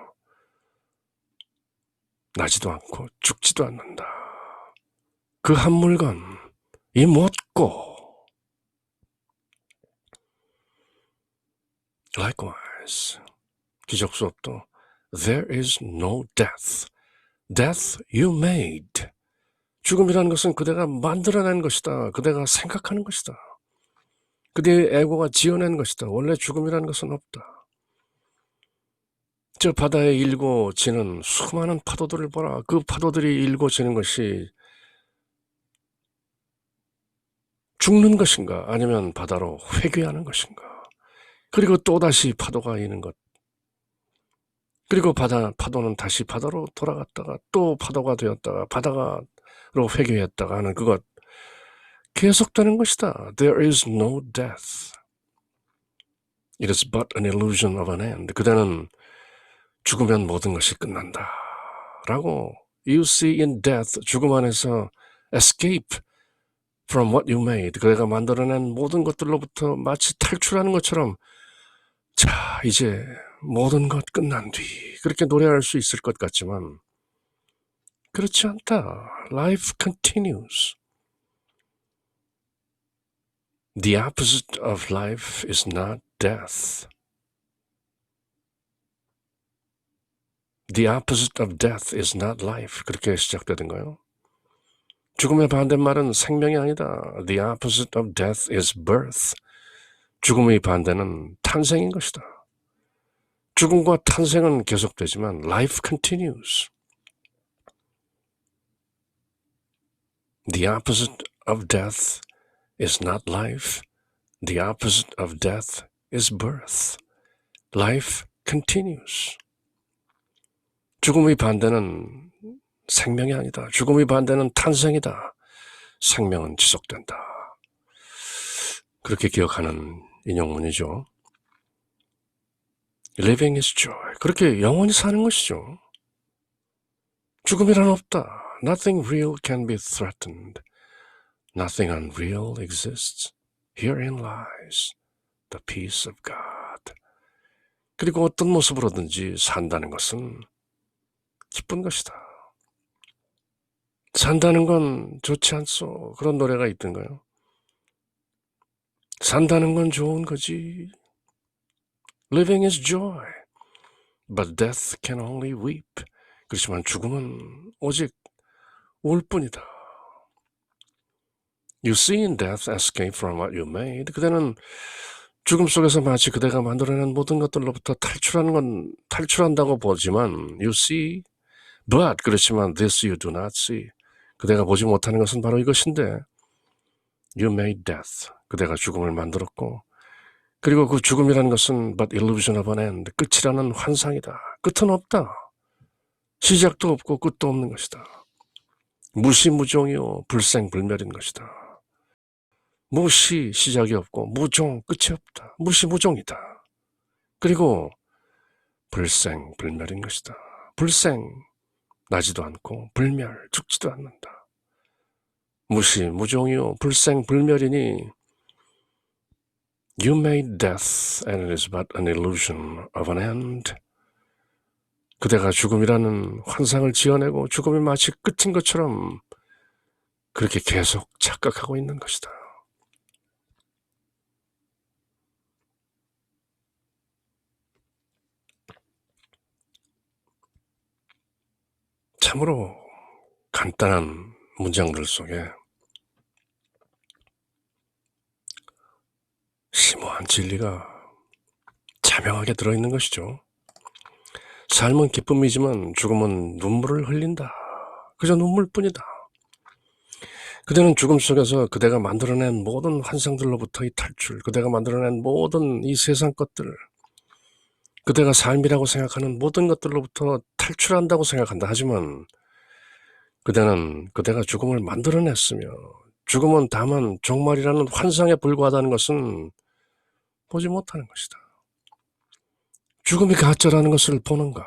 나지도 않고 죽지도 않는다. 그 한 물건, 이 못고. Likewise, 기적 수업도 There is no death. Death you made. 죽음이라는 것은 그대가 만들어낸 것이다. 그대가 생각하는 것이다. 그대의 에고가 지어낸 것이다. 원래 죽음이라는 것은 없다. 저 바다에 일고 지는 수많은 파도들을 보라. 그 파도들이 일고 지는 것이 죽는 것인가 아니면 바다로 회귀하는 것인가. 그리고 또다시 파도가 이는 것. 그리고 파도는 다시 바다로 돌아갔다가 또 파도가 되었다가 바다로 회귀했다가 하는 그것. 계속되는 것이다. There is no death. It is but an illusion of an end. 그대는 죽으면 모든 것이 끝난다. 라고 You see in death, 죽음 안에서 escape from what you made. 그대가 만들어낸 모든 것들로부터 마치 탈출하는 것처럼 자, 이제 모든 것 끝난 뒤 그렇게 노래할 수 있을 것 같지만 그렇지 않다. Life continues. The opposite of life is not death. The opposite of death is not life. 그렇게 시작되던가요? 죽음의 반대말은 생명이 아니다. The opposite of death is birth. 죽음의 반대는 탄생인 것이다. 죽음과 탄생은 계속되지만 life continues. The opposite of death is not life. The opposite of death is birth. Life continues. 죽음의 반대는 생명이 아니다. 죽음의 반대는 탄생이다. 생명은 지속된다. 그렇게 기억하는 인용문이죠. Living is joy. 그렇게 영원히 사는 것이죠. 죽음이란 없다. Nothing real can be threatened. Nothing unreal exists. Herein lies the peace of God. 그리고 어떤 모습으로든지 산다는 것은 기쁜 것이다. 산다는 건 좋지 않소. 그런 노래가 있던가요? 산다는 건 좋은 거지. Living is joy. But death can only weep. 그렇지만 죽음은 오직 울 뿐이다. You see in death escape from what you made. 그대는 죽음 속에서 마치 그대가 만들어낸 모든 것들로부터 탈출한다고 보지만 you see, but 그렇지만 this you do not see. 그대가 보지 못하는 것은 바로 이것인데 you made death. 그대가 죽음을 만들었고 그리고 그 죽음이라는 것은 but illusion of an end. 끝이라는 환상이다. 끝은 없다. 시작도 없고 끝도 없는 것이다. 무시무종이요 불생불멸인 것이다. 무시 시작이 없고 무종 끝이 없다. 무시무종이다. 그리고 불생불멸인 것이다. 불생 나지도 않고 불멸 죽지도 않는다. 무시무종이요 불생불멸이니 You made death and it is but an illusion of an end. 그대가 죽음이라는 환상을 지어내고 죽음이 마치 끝인 것처럼 그렇게 계속 착각하고 있는 것이다. 참으로 간단한 문장들 속에 심오한 진리가 자명하게 들어있는 것이죠. 삶은 기쁨이지만 죽음은 눈물을 흘린다. 그저 눈물뿐이다. 그대는 죽음 속에서 그대가 만들어낸 모든 환상들로부터의 탈출, 그대가 만들어낸 모든 이 세상 것들, 그대가 삶이라고 생각하는 모든 것들로부터 탈출한다고 생각한다. 하지만 그대는 그대가 죽음을 만들어냈으며 죽음은 다만 종말이라는 환상에 불과하다는 것은 보지 못하는 것이다. 죽음이 가짜라는 것을 보는가?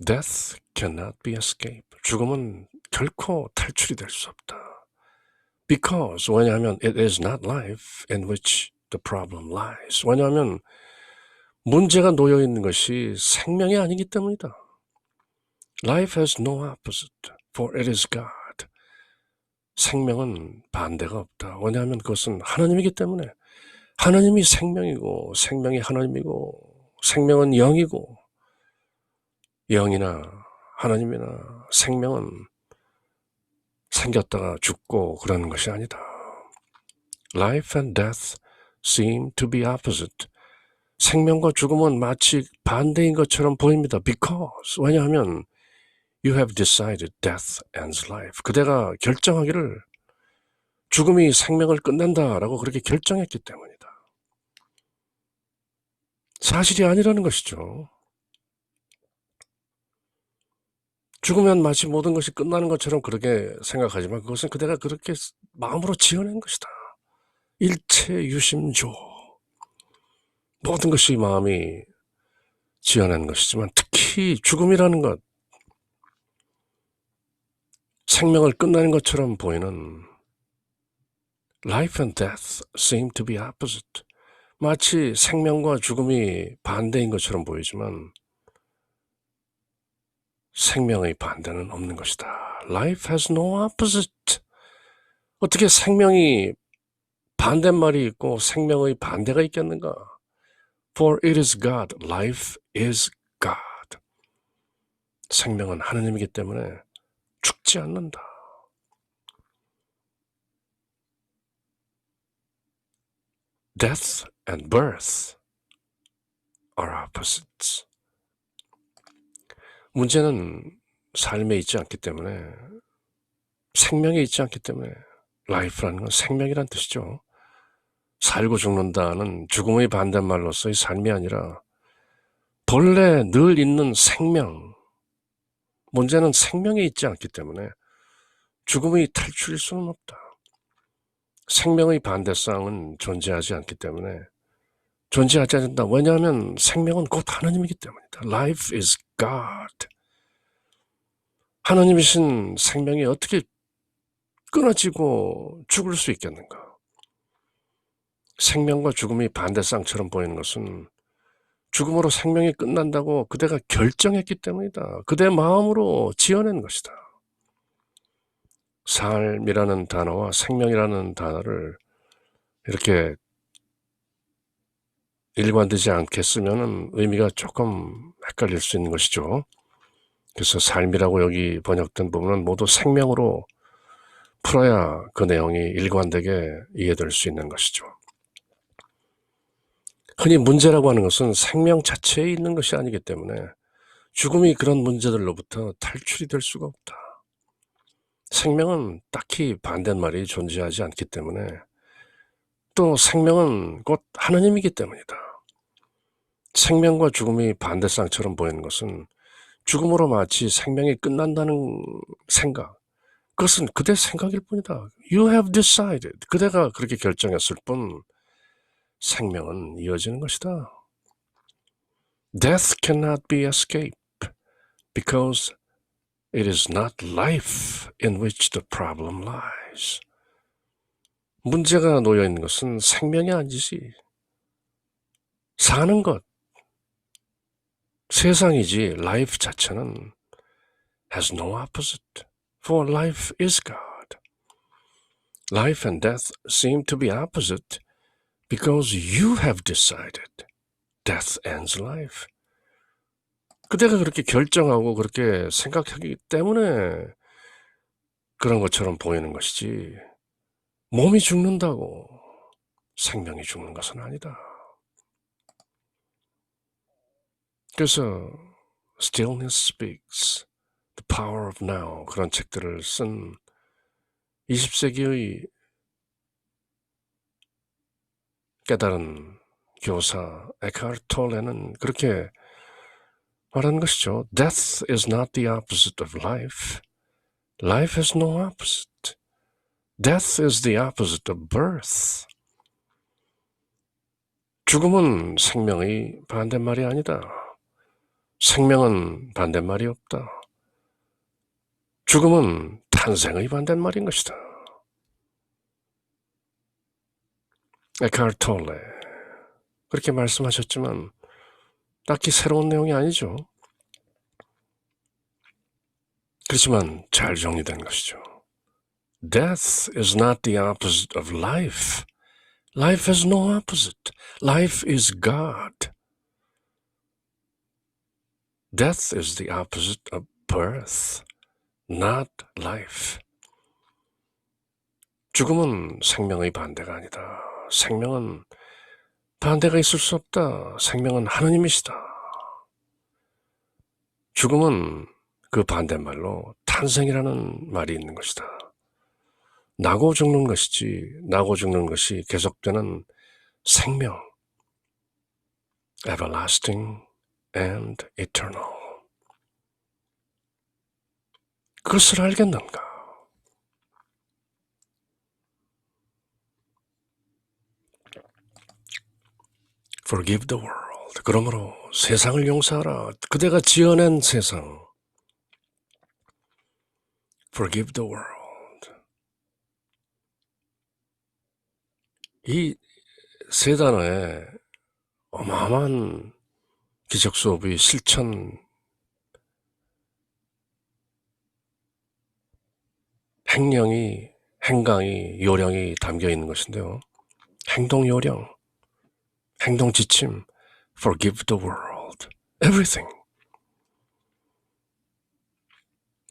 Death cannot be escaped. 죽음은 결코 탈출이 될 수 없다. Because, 왜냐하면 it is not life in which the problem lies. 왜냐하면 문제가 놓여있는 것이 생명이 아니기 때문이다. Life has no opposite, for it is God. 생명은 반대가 없다. 왜냐하면 그것은 하나님이기 때문에 하나님이 생명이고 생명이 하나님이고 생명은 영이고 영이나 하나님이나 생명은 생겼다가 죽고 그러는 것이 아니다. Life and death seem to be opposite. 생명과 죽음은 마치 반대인 것처럼 보입니다. Because, 왜냐하면 You have decided death ends life. 그대가 결정하기를 죽음이 생명을 끝낸다라고 그렇게 결정했기 때문이다. 사실이 아니라는 것이죠. 죽으면 마치 모든 것이 끝나는 것처럼 그렇게 생각하지만 그것은 그대가 그렇게 마음으로 지어낸 것이다. 일체 유심조. 모든 것이 마음이 지어낸 것이지만 특히 죽음이라는 것, 생명을 끝내는 것처럼 보이는 Life and death seem to be opposite. 마치 생명과 죽음이 반대인 것처럼 보이지만 생명의 반대는 없는 것이다. Life has no opposite. 어떻게 생명이 반대말이 있고 생명의 반대가 있겠는가? For it is God. Life is God. 생명은 하나님이기 때문에 죽지 않는다. Death and birth are opposites. 문제는 삶에 있지 않기 때문에 생명이 있지 않기 때문에 life라는 건 생명이란 뜻이죠. 살고 죽는다는 죽음의 반대말로서의 삶이 아니라 본래 늘 있는 생명, 문제는 생명이 있지 않기 때문에 죽음의 탈출일 수는 없다. 생명의 반대쌍은 존재하지 않기 때문에 존재하지 않는다. 왜냐하면 생명은 곧 하나님이기 때문이다. Life is God. 하나님이신 생명이 어떻게 끊어지고 죽을 수 있겠는가? 생명과 죽음이 반대쌍처럼 보이는 것은 죽음으로 생명이 끝난다고 그대가 결정했기 때문이다. 그대 마음으로 지어낸 것이다. 삶이라는 단어와 생명이라는 단어를 이렇게 일관되지 않게 쓰면 의미가 조금 헷갈릴 수 있는 것이죠. 그래서 삶이라고 여기 번역된 부분은 모두 생명으로 풀어야 그 내용이 일관되게 이해될 수 있는 것이죠. 흔히 문제라고 하는 것은 생명 자체에 있는 것이 아니기 때문에 죽음이 그런 문제들로부터 탈출이 될 수가 없다. 생명은 딱히 반대말이 존재하지 않기 때문에 또 생명은 곧 하나님이기 때문이다. 생명과 죽음이 반대쌍처럼 보이는 것은 죽음으로 마치 생명이 끝난다는 생각, 그것은 그대 생각일 뿐이다. You have decided. 그대가 그렇게 결정했을 뿐 생명은 이어지는 것이다. Death cannot be escaped because it is not life in which the problem lies. 문제가 놓여 있는 것은 생명이 아니지. 사는 것, 세상이지 life 자체는 has no opposite. For life is God. Life and death seem to be opposite because you have decided death ends life. 그대가 그렇게 결정하고 그렇게 생각하기 때문에 그런 것처럼 보이는 것이지 몸이 죽는다고 생명이 죽는 것은 아니다. 그래서 Stillness Speaks, The Power of Now 그런 책들을 쓴 20세기의 깨달은 교사 에카르트 톨레는 그렇게 말하는 것이죠. Death is not the opposite of life. Life has no opposite. Death is the opposite of birth. 죽음은 생명의 반대말이 아니다. 생명은 반대말이 없다. 죽음은 탄생의 반대말인 것이다. 에카르트 톨레 그렇게 말씀하셨지만 딱히 새로운 내용이 아니죠. 그렇지만 잘 정리된 것이죠. Death is not the opposite of life. Life has no opposite. Life is God. Death is the opposite of birth, not life. 죽음은 생명의 반대가 아니다. 생명은 반대가 있을 수 없다. 생명은 하나님이시다. 죽음은 그 반대말로 탄생이라는 말이 있는 것이다. 나고 죽는 것이지 나고 죽는 것이 계속되는 생명, everlasting and eternal. 그것을 알겠는가? Forgive the world. 그러므로 세상을 용서하라. 그대가 지어낸 세상. Forgive the world. 이 세 단어에 어마어마한 기적수업의 실천 행강이 요령이 담겨 있는 것인데요. 행동 요령, 행동 지침, forgive the world, everything.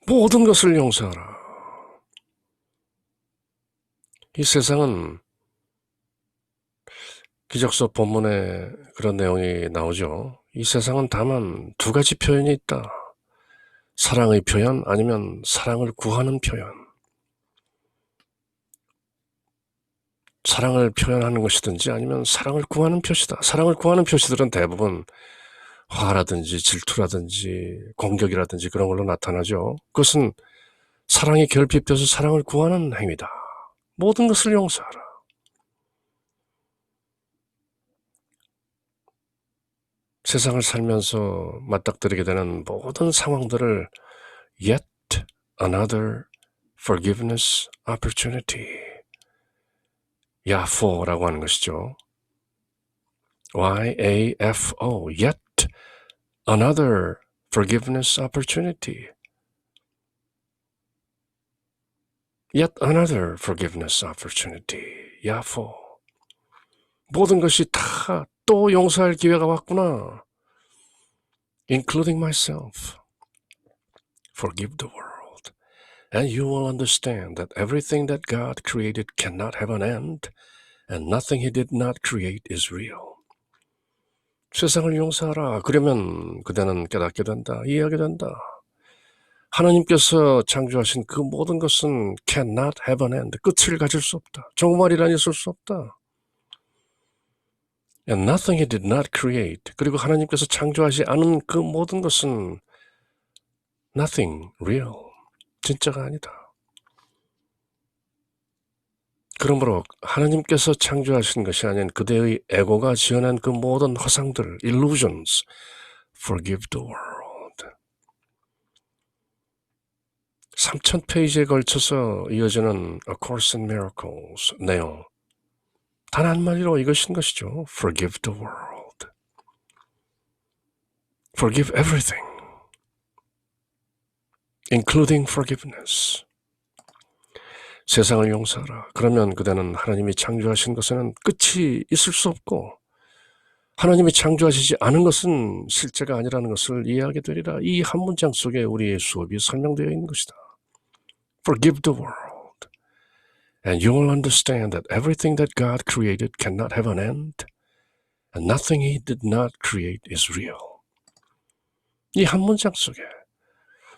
모든 것을 용서하라. 이 세상은 기적수업 본문에 그런 내용이 나오죠. 이 세상은 다만 두 가지 표현이 있다. 사랑의 표현 아니면 사랑을 구하는 표현. 사랑을 표현하는 것이든지 아니면 사랑을 구하는 표시다. 사랑을 구하는 표시들은 대부분 화라든지 질투라든지 공격이라든지 그런 걸로 나타나죠. 그것은 사랑이 결핍돼서 사랑을 구하는 행위다. 모든 것을 용서하라. 세상을 살면서 맞닥뜨리게 되는 모든 상황들을 yet another forgiveness opportunity, 야포라고 하는 것이죠. YAFO, yet another forgiveness opportunity. Yet another forgiveness opportunity. 야포. 모든 것이 다 또 용서할 기회가 왔구나. Including myself. Forgive the world. And you will understand that everything that God created cannot have an end, and nothing He did not create is real. 세상을 용서하라. 그러면 그대는 깨닫게 된다. 이해하게 된다. 하나님께서 창조하신 그 모든 것은 cannot have an end. 끝을 가질 수 없다. 종말이란 있을 수 없다. And nothing He did not create. 그리고 하나님께서 창조하지 않은 그 모든 것은 nothing real. 진짜가 아니다. 그러므로 하나님께서 창조하신 것이 아닌 그대의 에고가 지어낸 그 모든 허상들, illusions, forgive the world. 3000페이지에 걸쳐서 이어지는 A Course in Miracles 내용. 단 한마디로 이것인 것이죠. Forgive the world. Forgive everything, including forgiveness. 세상을 용서하라. 그러면 그대는 하나님이 창조하신 것에는 끝이 있을 수 없고 하나님이 창조하시지 않은 것은 실제가 아니라는 것을 이해하게 되리라. 이 한 문장 속에 우리의 수업이 설명되어 있는 것이다. Forgive the world, and you will understand that everything that God created cannot have an end, and nothing He did not create is real. 이 한 문장 속에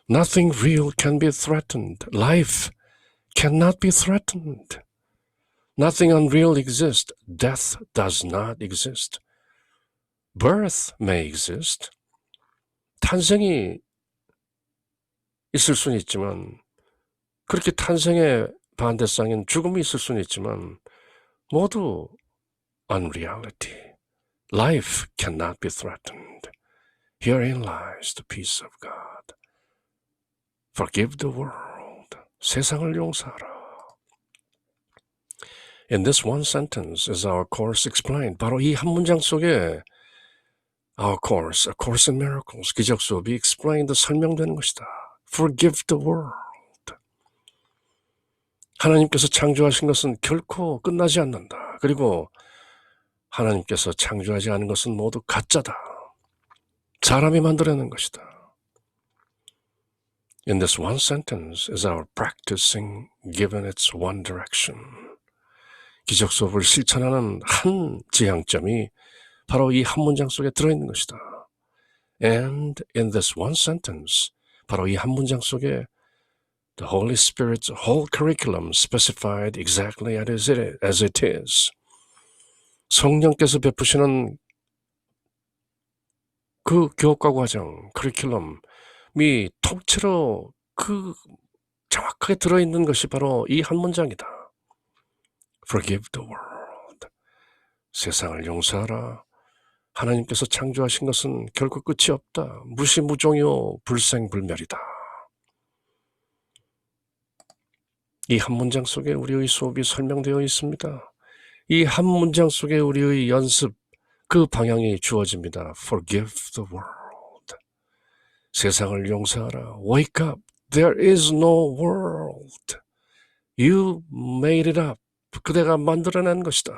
Nothing real can be threatened. Life cannot be threatened. Nothing unreal exists. Death does not exist. Birth may exist. 탄생이 있을 수는 있지만 그렇게 탄생의 반대쌍인 죽음이 있을 수는 있지만 모두 unreality. Life cannot be threatened. Herein lies the peace of God. Forgive the world. 세상을 용서하라. In this one sentence is our course explained. 바로 이 한 문장 속에 our course, A Course in Miracles, 기적 수업이 explained, 설명되는 것이다. Forgive the world. 하나님께서 창조하신 것은 결코 끝나지 않는다. 그리고 하나님께서 창조하지 않은 것은 모두 가짜다. 사람이 만들어낸 것이다. In this one sentence is our practicing given its one direction. 기적 수업을 실천하는 한 지향점이 바로 이 한 문장 속에 들어있는 것이다. And in this one sentence, 바로 이 한 문장 속에 the Holy Spirit's whole curriculum specified exactly as it is. 성령께서 베푸시는 그 교과 과정, 커리큘럼이 통째로 그 정확하게 들어있는 것이 바로 이 한 문장이다. Forgive the world. 세상을 용서하라. 하나님께서 창조하신 것은 결코 끝이 없다. 무시무종이요 불생불멸이다. 이 한 문장 속에 우리의 수업이 설명되어 있습니다. 이 한 문장 속에 우리의 연습, 그 방향이 주어집니다. Forgive the world. 세상을 용서하라. Wake up. There is no world. You made it up. 그대가 만들어낸 것이다.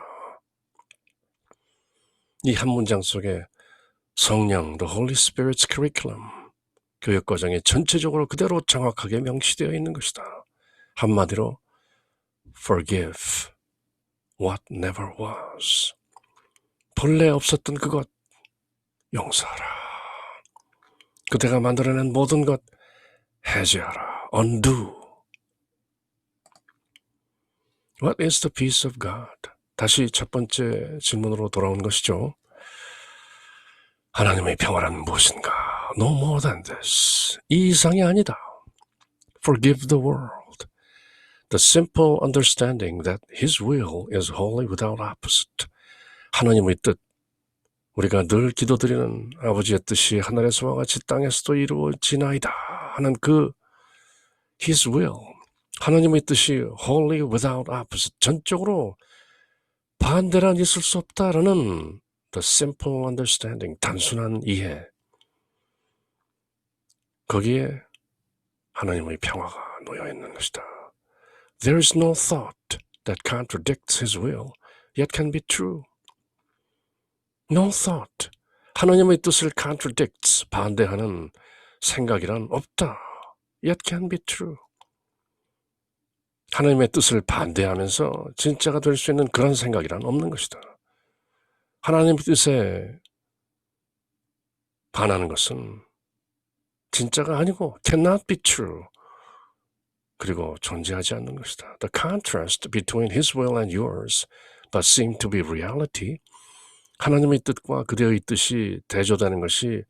이 한 문장 속에 성령, the Holy Spirit's curriculum, 교육과정이 전체적으로 그대로 정확하게 명시되어 있는 것이다. 한마디로 forgive what never was. 본래 없었던 그것 용서하라. 그대가 만들어낸 모든 것 해제하라. Undo. What is the peace of God? 다시 첫 번째 질문으로 돌아온 것이죠. 하나님의 평화란 무엇인가? No more than this. 이 이상이 아니다. Forgive the world. The simple understanding that His will is holy without opposite. 하나님의 뜻, 우리가 늘 기도드리는 아버지의 뜻이 하늘에서와 같이 땅에서도 이루어지나이다 하는 그 His will, 하나님의 뜻이 holy without opposite, 전적으로 반대란 있을 수 없다라는 the simple understanding, 단순한 이해, 거기에 하나님의 평화가 놓여있는 것이다. There is no thought that contradicts His will, yet can be true. No thought, 하나님의 뜻을 contradicts, 반대하는 생각이란 없다. Yet can be true. 하나님의 뜻을 반대하면서 진짜가 될 수 있는 그런 생각이란 없는 것이다. 하나님의 뜻에 반하는 것은 진짜가 아니고 cannot be true. 그리고 존재하지 않는 것이다. The contrast between His will and yours but seem to be reality. 하나님의 뜻과 그대의 뜻이 대조되는 것이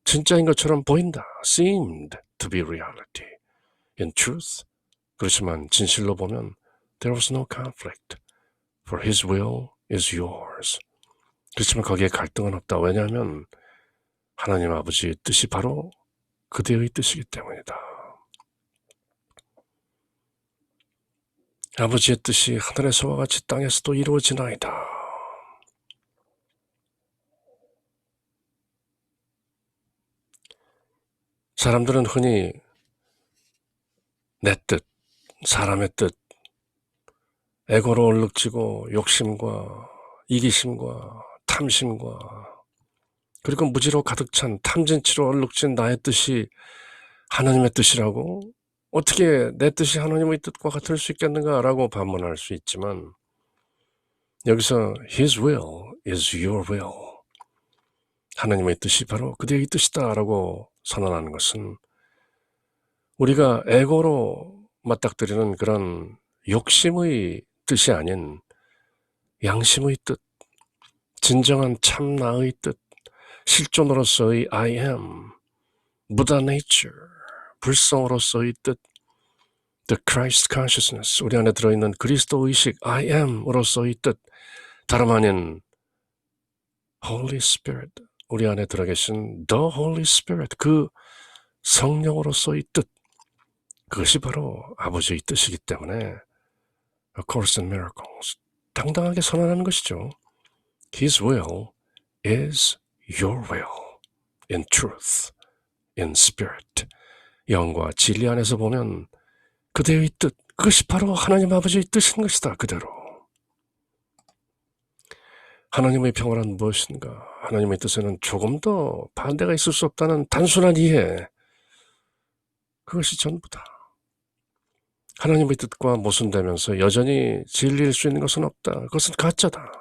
진짜인 것처럼 보인다. Seemed to be reality. In truth. 그렇지만 진실로 보면 there was no conflict. For His will is yours. 그렇지만 거기에 갈등은 없다. 왜냐하면 하나님 아버지의 뜻이 바로 그대의 뜻이기 때문이다. 아버지의 뜻이 하늘에서와 같이 땅에서도 이루어지나이다. 사람들은 흔히 내 뜻, 사람의 뜻, 에고로 얼룩지고 욕심과 이기심과 탐심과 그리고 무지로 가득 찬 탐진치로 얼룩진 나의 뜻이 하나님의 뜻이라고 어떻게 내 뜻이 하나님의 뜻과 같을 수 있겠는가라고 반문할 수 있지만 여기서 His will is your will. 하나님의 뜻이 바로 그대의 뜻이다라고 선언하는 것은 우리가 에고로 맞닥뜨리는 그런 욕심의 뜻이 아닌 양심의 뜻, 진정한 참나의 뜻, 실존으로서의 I am, Buddha nature, 불성으로서의 뜻, the Christ consciousness, 우리 안에 들어있는 그리스도 의식 I am으로서의 뜻, 다름 아닌 Holy Spirit, 우리 안에 들어 계신 the Holy Spirit, 그 성령으로서의 뜻, 그것이 바로 아버지의 뜻이기 때문에 A Course in Miracles, 당당하게 선언하는 것이죠. His will is your will, in truth, in spirit. 영과 진리 안에서 보면 그대의 뜻, 그것이 바로 하나님 아버지의 뜻인 것이다. 그대로. 하나님의 평화란 무엇인가? 하나님의 뜻에는 조금 더 반대가 있을 수 없다는 단순한 이해, 그것이 전부다. 하나님의 뜻과 모순되면서 여전히 진리일 수 있는 것은 없다. 그것은 가짜다.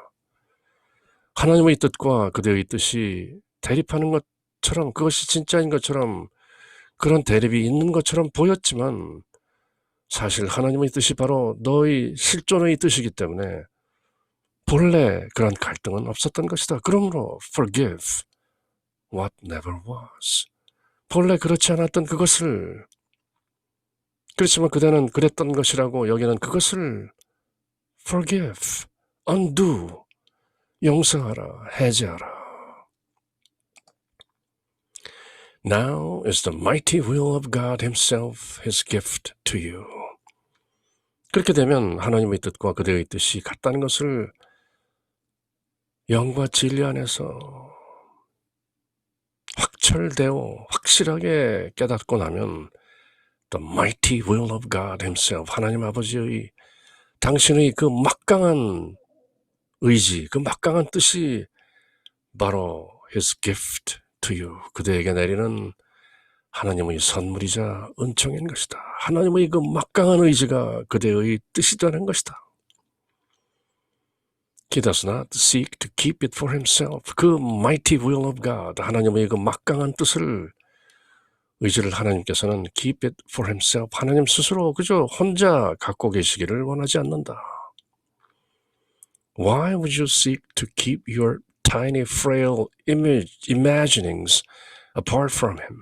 하나님의 뜻과 그대의 뜻이 대립하는 것처럼, 그것이 진짜인 것처럼, 그런 대립이 있는 것처럼 보였지만 사실 하나님의 뜻이 바로 너의 실존의 뜻이기 때문에 본래 그런 갈등은 없었던 것이다. 그러므로 forgive what never was. 본래 그렇지 않았던 그것을, 그렇지만 그대는 그랬던 것이라고 여기는 그것을 forgive, undo, 용서하라, 해제하라. Now is the mighty will of God Himself His gift to you. 그렇게 되면 하나님의 뜻과 그대의 뜻이 같다는 것을 영과 진리 안에서 확철되어 확실하게 깨닫고 나면 The mighty will of God Himself, 하나님 아버지의 당신의 그 막강한 의지, 그 막강한 뜻이 바로 His gift to you, 그대에게 내리는 하나님의 선물이자 은총인 것이다. 하나님의 그 막강한 의지가 그대의 뜻이 되는 것이다. He does not seek to keep it for himself. 그 mighty will of God, 하나님의 그 막강한 뜻을, 의지를 하나님께서는 keep it for himself, 하나님 스스로 그저 혼자 갖고 계시기를 원하지 않는다. Why would you seek to keep your tiny, frail imaginings apart from him?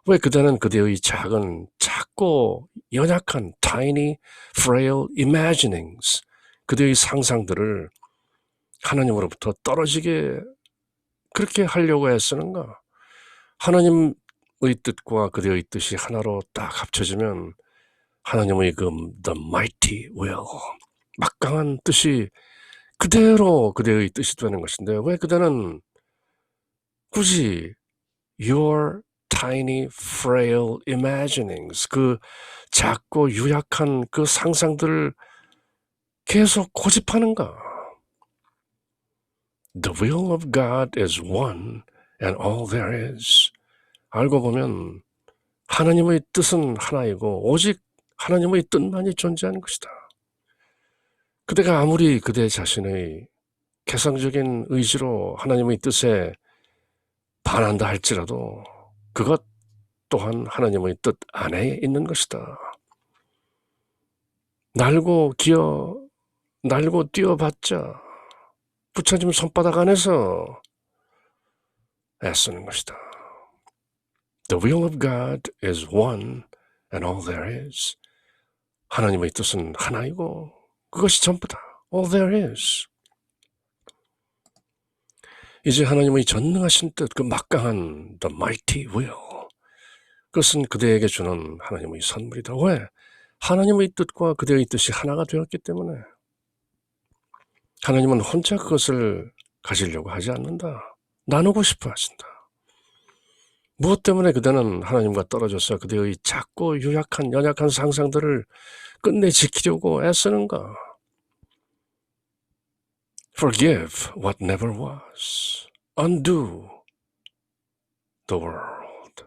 왜 그대는 그대의 작고 연약한 tiny, frail imaginings, 그대의 상상들을 하나님으로부터 떨어지게 그렇게 하려고 애쓰는가? 하나님의 뜻과 그대의 뜻이 하나로 딱 합쳐지면 하나님의 the mighty will, 막강한 뜻이 그대로 그대의 뜻이 되는 것인데 왜 그대는 굳이 your tiny, frail imaginings, 그 작고 유약한 그 상상들을 계속 고집하는가? The will of God is one and all there is. 알고 보면 하나님의 뜻은 하나이고 오직 하나님의 뜻만이 존재하는 것이다. 그대가 아무리 그대 자신의 개성적인 의지로 하나님의 뜻에 반한다 할지라도 그것 또한 하나님의 뜻 안에 있는 것이다. 날고 뛰어봤자 부처님 손바닥 안에서 애쓰는 것이다. The will of God is one and all there is. 하나님의 뜻은 하나이고 그것이 전부다. All there is. 이제 하나님의 전능하신 뜻, 그 막강한 the mighty will, 그것은 그대에게 주는 하나님의 선물이다. 왜? 하나님의 뜻과 그대의 뜻이 하나가 되었기 때문에 하나님은 혼자 그것을 가지려고 하지 않는다. 나누고 싶어 하신다. 무엇 때문에 그대는 하나님과 떨어져서 그대의 작고 유약한 연약한 상상들을 끝내 지키려고 애쓰는가? Forgive what never was. Undo the world.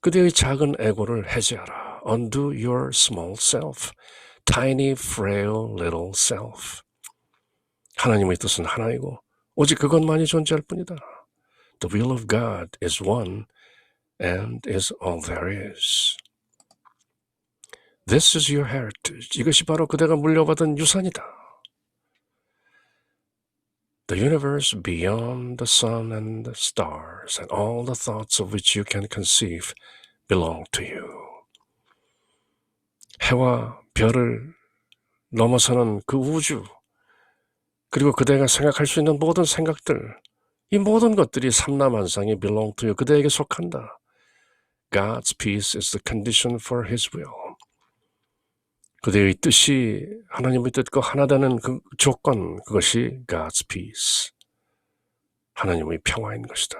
그대의 작은 에고를 해제하라. Undo your small self. Tiny, frail, little self. 하나님의 뜻은 하나이고 오직 그것만이 존재할 뿐이다. The will of God is one and is all there is. This is your heritage. 이것이 바로 그대가 물려받은 유산이다. The universe beyond the sun and the stars and all the thoughts of which you can conceive belong to you. 해와 별을 넘어서는 그 우주, 그리고 그대가 생각할 수 있는 모든 생각들, 이 모든 것들이 삼라만상에 belong to you, 그대에게 속한다. God's peace is the condition for His will. 그대의 뜻이 하나님의 뜻과 하나 되는 그 조건, 그것이 God's peace, 하나님의 평화인 것이다.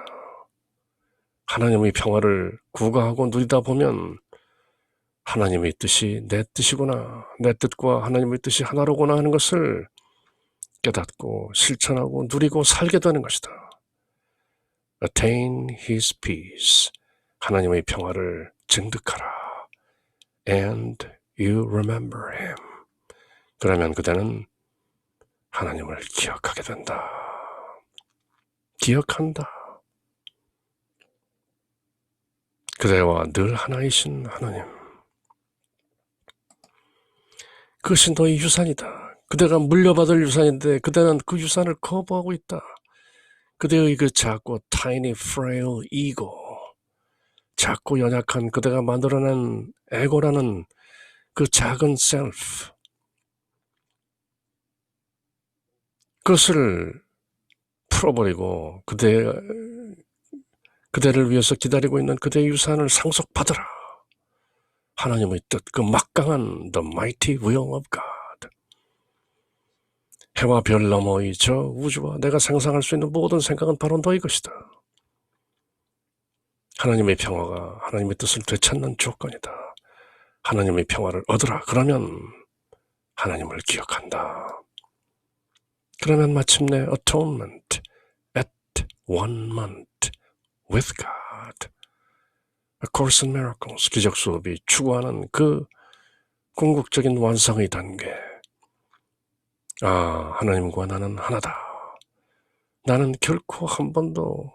하나님의 평화를 구가하고 누리다 보면 하나님의 뜻이 내 뜻이구나, 내 뜻과 하나님의 뜻이 하나로구나 하는 것을 깨닫고 실천하고 누리고 살게 되는 것이다. Attain His peace, 하나님의 평화를 증득하라. And you remember Him. 그러면 그대는 하나님을 기억하게 된다. 기억한다. 그대와 늘 하나이신 하나님. 그것이 너의 유산이다. 그대가 물려받을 유산인데 그대는 그 유산을 거부하고 있다. 그대의 그 작고 tiny, frail ego, 작고 연약한 그대가 만들어낸 에고라는 그 작은 self, 그것을 풀어버리고 그대를 위해서 기다리고 있는 그대의 유산을 상속받으라. 하나님의 뜻, 그 막강한 the mighty will of God. 해와 별 너머의 저 우주와 내가 상상할 수 있는 모든 생각은 바로 너의 것이다. 하나님의 평화가 하나님의 뜻을 되찾는 조건이다. 하나님의 평화를 얻으라. 그러면 하나님을 기억한다. 그러면 마침내 atonement at one month with God. A Course in Miracles, 기적 수업이 추구하는 그 궁극적인 완성의 단계. 하나님과 나는 하나다. 나는 결코 한 번도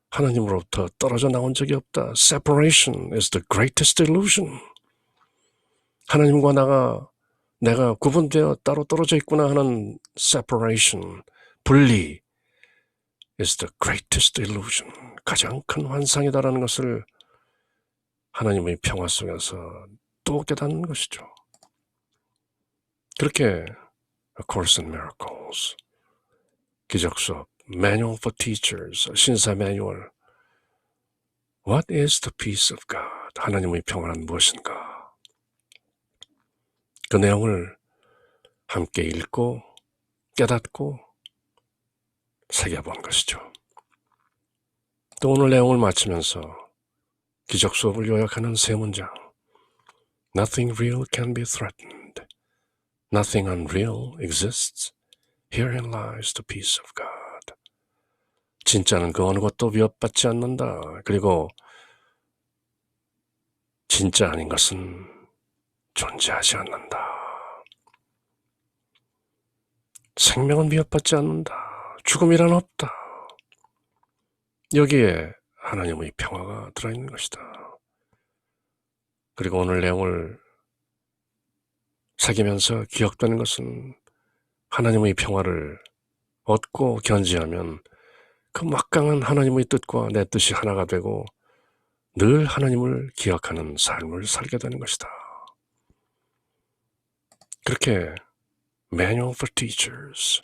하나님으로부터 떨어져 나온 적이 없다. Separation is the greatest illusion. 하나님과 나가 내가 구분되어 따로 떨어져 있구나 하는 separation, 분리 is the greatest illusion. 가장 큰 환상이다라는 것을 하나님의 평화 속에서 또 깨닫는 것이죠. 그렇게 A Course in Miracles, 기적 수업, Manual for Teachers, 신사 매뉴얼, What is the peace of God? 하나님의 평화는 무엇인가? 그 내용을 함께 읽고 깨닫고 새겨본 것이죠. 또 오늘 내용을 마치면서 기적 수업을 요약하는 세 문장. Nothing real can be threatened. Nothing unreal exists. Herein lies the peace of God. 진짜는 그 어느 것도 위협받지 않는다. 그리고 진짜 아닌 것은 존재하지 않는다. 생명은 위협받지 않는다. 죽음이란 없다. 여기에 하나님의 평화가 들어있는 것이다. 그리고 오늘 내용을 새기면서 기억되는 것은 하나님의 평화를 얻고 견지하면 그 막강한 하나님의 뜻과 내 뜻이 하나가 되고 늘 하나님을 기억하는 삶을 살게 되는 것이다. 그렇게 Manual for Teachers,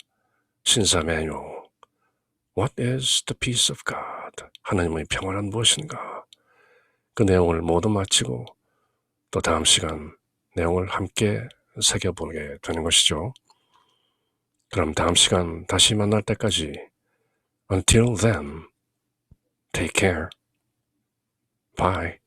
신사 매뉴얼, What is the peace of God? 하나님의 평화란 무엇인가? 그 내용을 모두 마치고 또 다음 시간 내용을 함께 새겨보게 되는 것이죠. 그럼 다음 시간 다시 만날 때까지 Until then, take care. Bye.